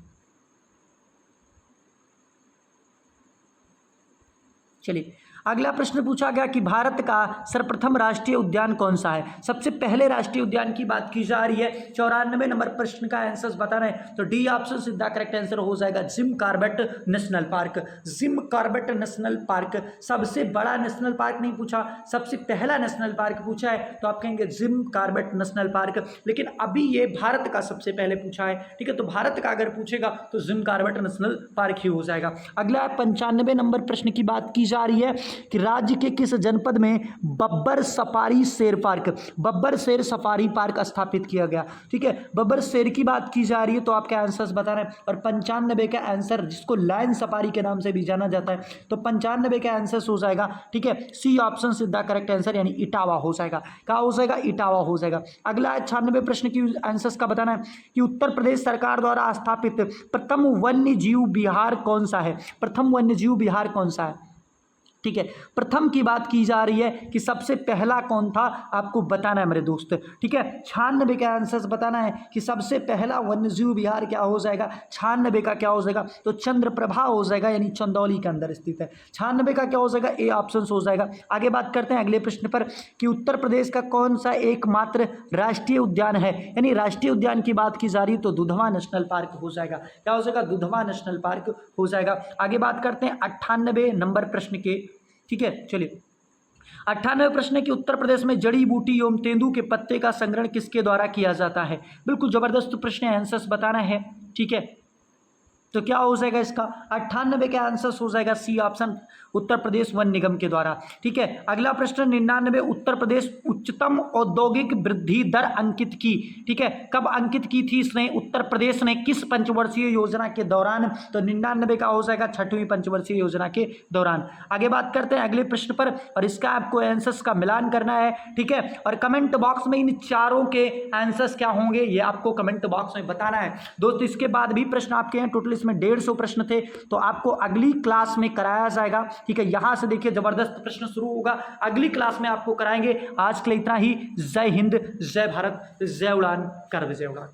चलिए अगला प्रश्न पूछा गया कि भारत का सर्वप्रथम राष्ट्रीय उद्यान कौन सा है। सबसे पहले राष्ट्रीय उद्यान की बात की जा रही है। 94 नंबर प्रश्न का आंसर बताना है, तो डी ऑप्शन सीधा करेक्ट आंसर हो जाएगा, Jim Corbett national park. Jim Corbett national park, सबसे बड़ा नेशनल पार्क नहीं पूछा, सबसे पहला नेशनल पार्क पूछा है, तो आप कहेंगे जिम कॉर्बेट नेशनल पार्क। लेकिन अभी ये भारत का सबसे पहले पूछा है, ठीक है, तो भारत का अगर पूछेगा तो जिम कॉर्बेट नेशनल पार्क ही हो जाएगा। अगला 95 नंबर प्रश्न की बात की जा रही है कि राज्य के किस जनपद में बब्बर सफारी शेर पार्क, बब्बर शेर सफारी पार्क स्थापित किया गया। ठीक है, बब्बर शेर की बात की जा रही है, तो आपके आंसर्स बता रहे हैं। और 95 का आंसर, जिसको लायन सफारी के नाम से भी जाना जाता है, तो 95 का आंसर हो जाएगा, ठीक है, सी ऑप्शन सीधा करेक्ट आंसर, यानी इटावा हो जाएगा। क्या हो जाएगा? इटावा हो जाएगा। अगला 96 प्रश्न की आंसर्स का बताना है कि उत्तर प्रदेश सरकार द्वारा स्थापित प्रथम वन्य जीव विहार कौन सा है। प्रथम वन्य जीव विहार कौन सा है? ठीक है, प्रथम की बात की जा रही है कि सबसे पहला कौन था, आपको बताना है मेरे दोस्त। ठीक है, 96 का आंसर बताना है कि सबसे पहला वन्यजीव विहार क्या हो जाएगा। 96 का क्या हो जाएगा? तो चंद्रप्रभा हो जाएगा, यानी चंदौली के अंदर स्थित है। 96 का क्या हो जाएगा? ए ऑप्शन हो जाएगा। आगे बात करते हैं अगले प्रश्न पर कि उत्तर प्रदेश का कौन सा एकमात्र राष्ट्रीय उद्यान है, यानी राष्ट्रीय उद्यान की बात की जा रही है, तो दुधवा नेशनल पार्क हो जाएगा। क्या हो जाएगा? दुधवा नेशनल पार्क हो जाएगा। आगे बात करते हैं 98 नंबर प्रश्न के। ठीक है, चलिए 98 प्रश्न है कि उत्तर प्रदेश में जड़ी बूटी एवं तेंदू के पत्ते का संग्रहण किसके द्वारा किया जाता है। बिल्कुल जबरदस्त प्रश्न है, आंसर्स बताना है। ठीक है, तो क्या हो जाएगा इसका? 98 का आंसर हो जाएगा C option, Uttar Pradesh one निगम के द्वारा। ठीक है, अगला प्रश्न 99 उत्तर प्रदेश उच्चतम औद्योगिक वृद्धि दर अंकित की। ठीक है, कब अंकित की थी इसने? उत्तर प्रदेश ने किस पंचवर्षीय योजना के दौरान? तो 99 का हो जाएगा 6वीं पंचवर्षीय योजना के दौरान। आगे बात करते हैं अगले प्रश्न पर, और इसका आपको आंसर्स का मिलान करना है। ठीक है, और कमेंट बॉक्स में इन चारों के आंसर्स क्या होंगे ये आपको कमेंट बॉक्स में बताना है दोस्त। इसके बाद भी प्रश्न आपके हैं, टोटल इसमें 150 प्रश्न थे, तो आपको अगली क्लास में कराया जाएगा। ठीक है, यहां से देखिए जबरदस्त प्रश्न शुरू होगा, अगली क्लास में आपको कराएंगे। आज के लिए इतना ही। जय हिंद, जय भारत, जय उड़ान, कर विजय उड़ान।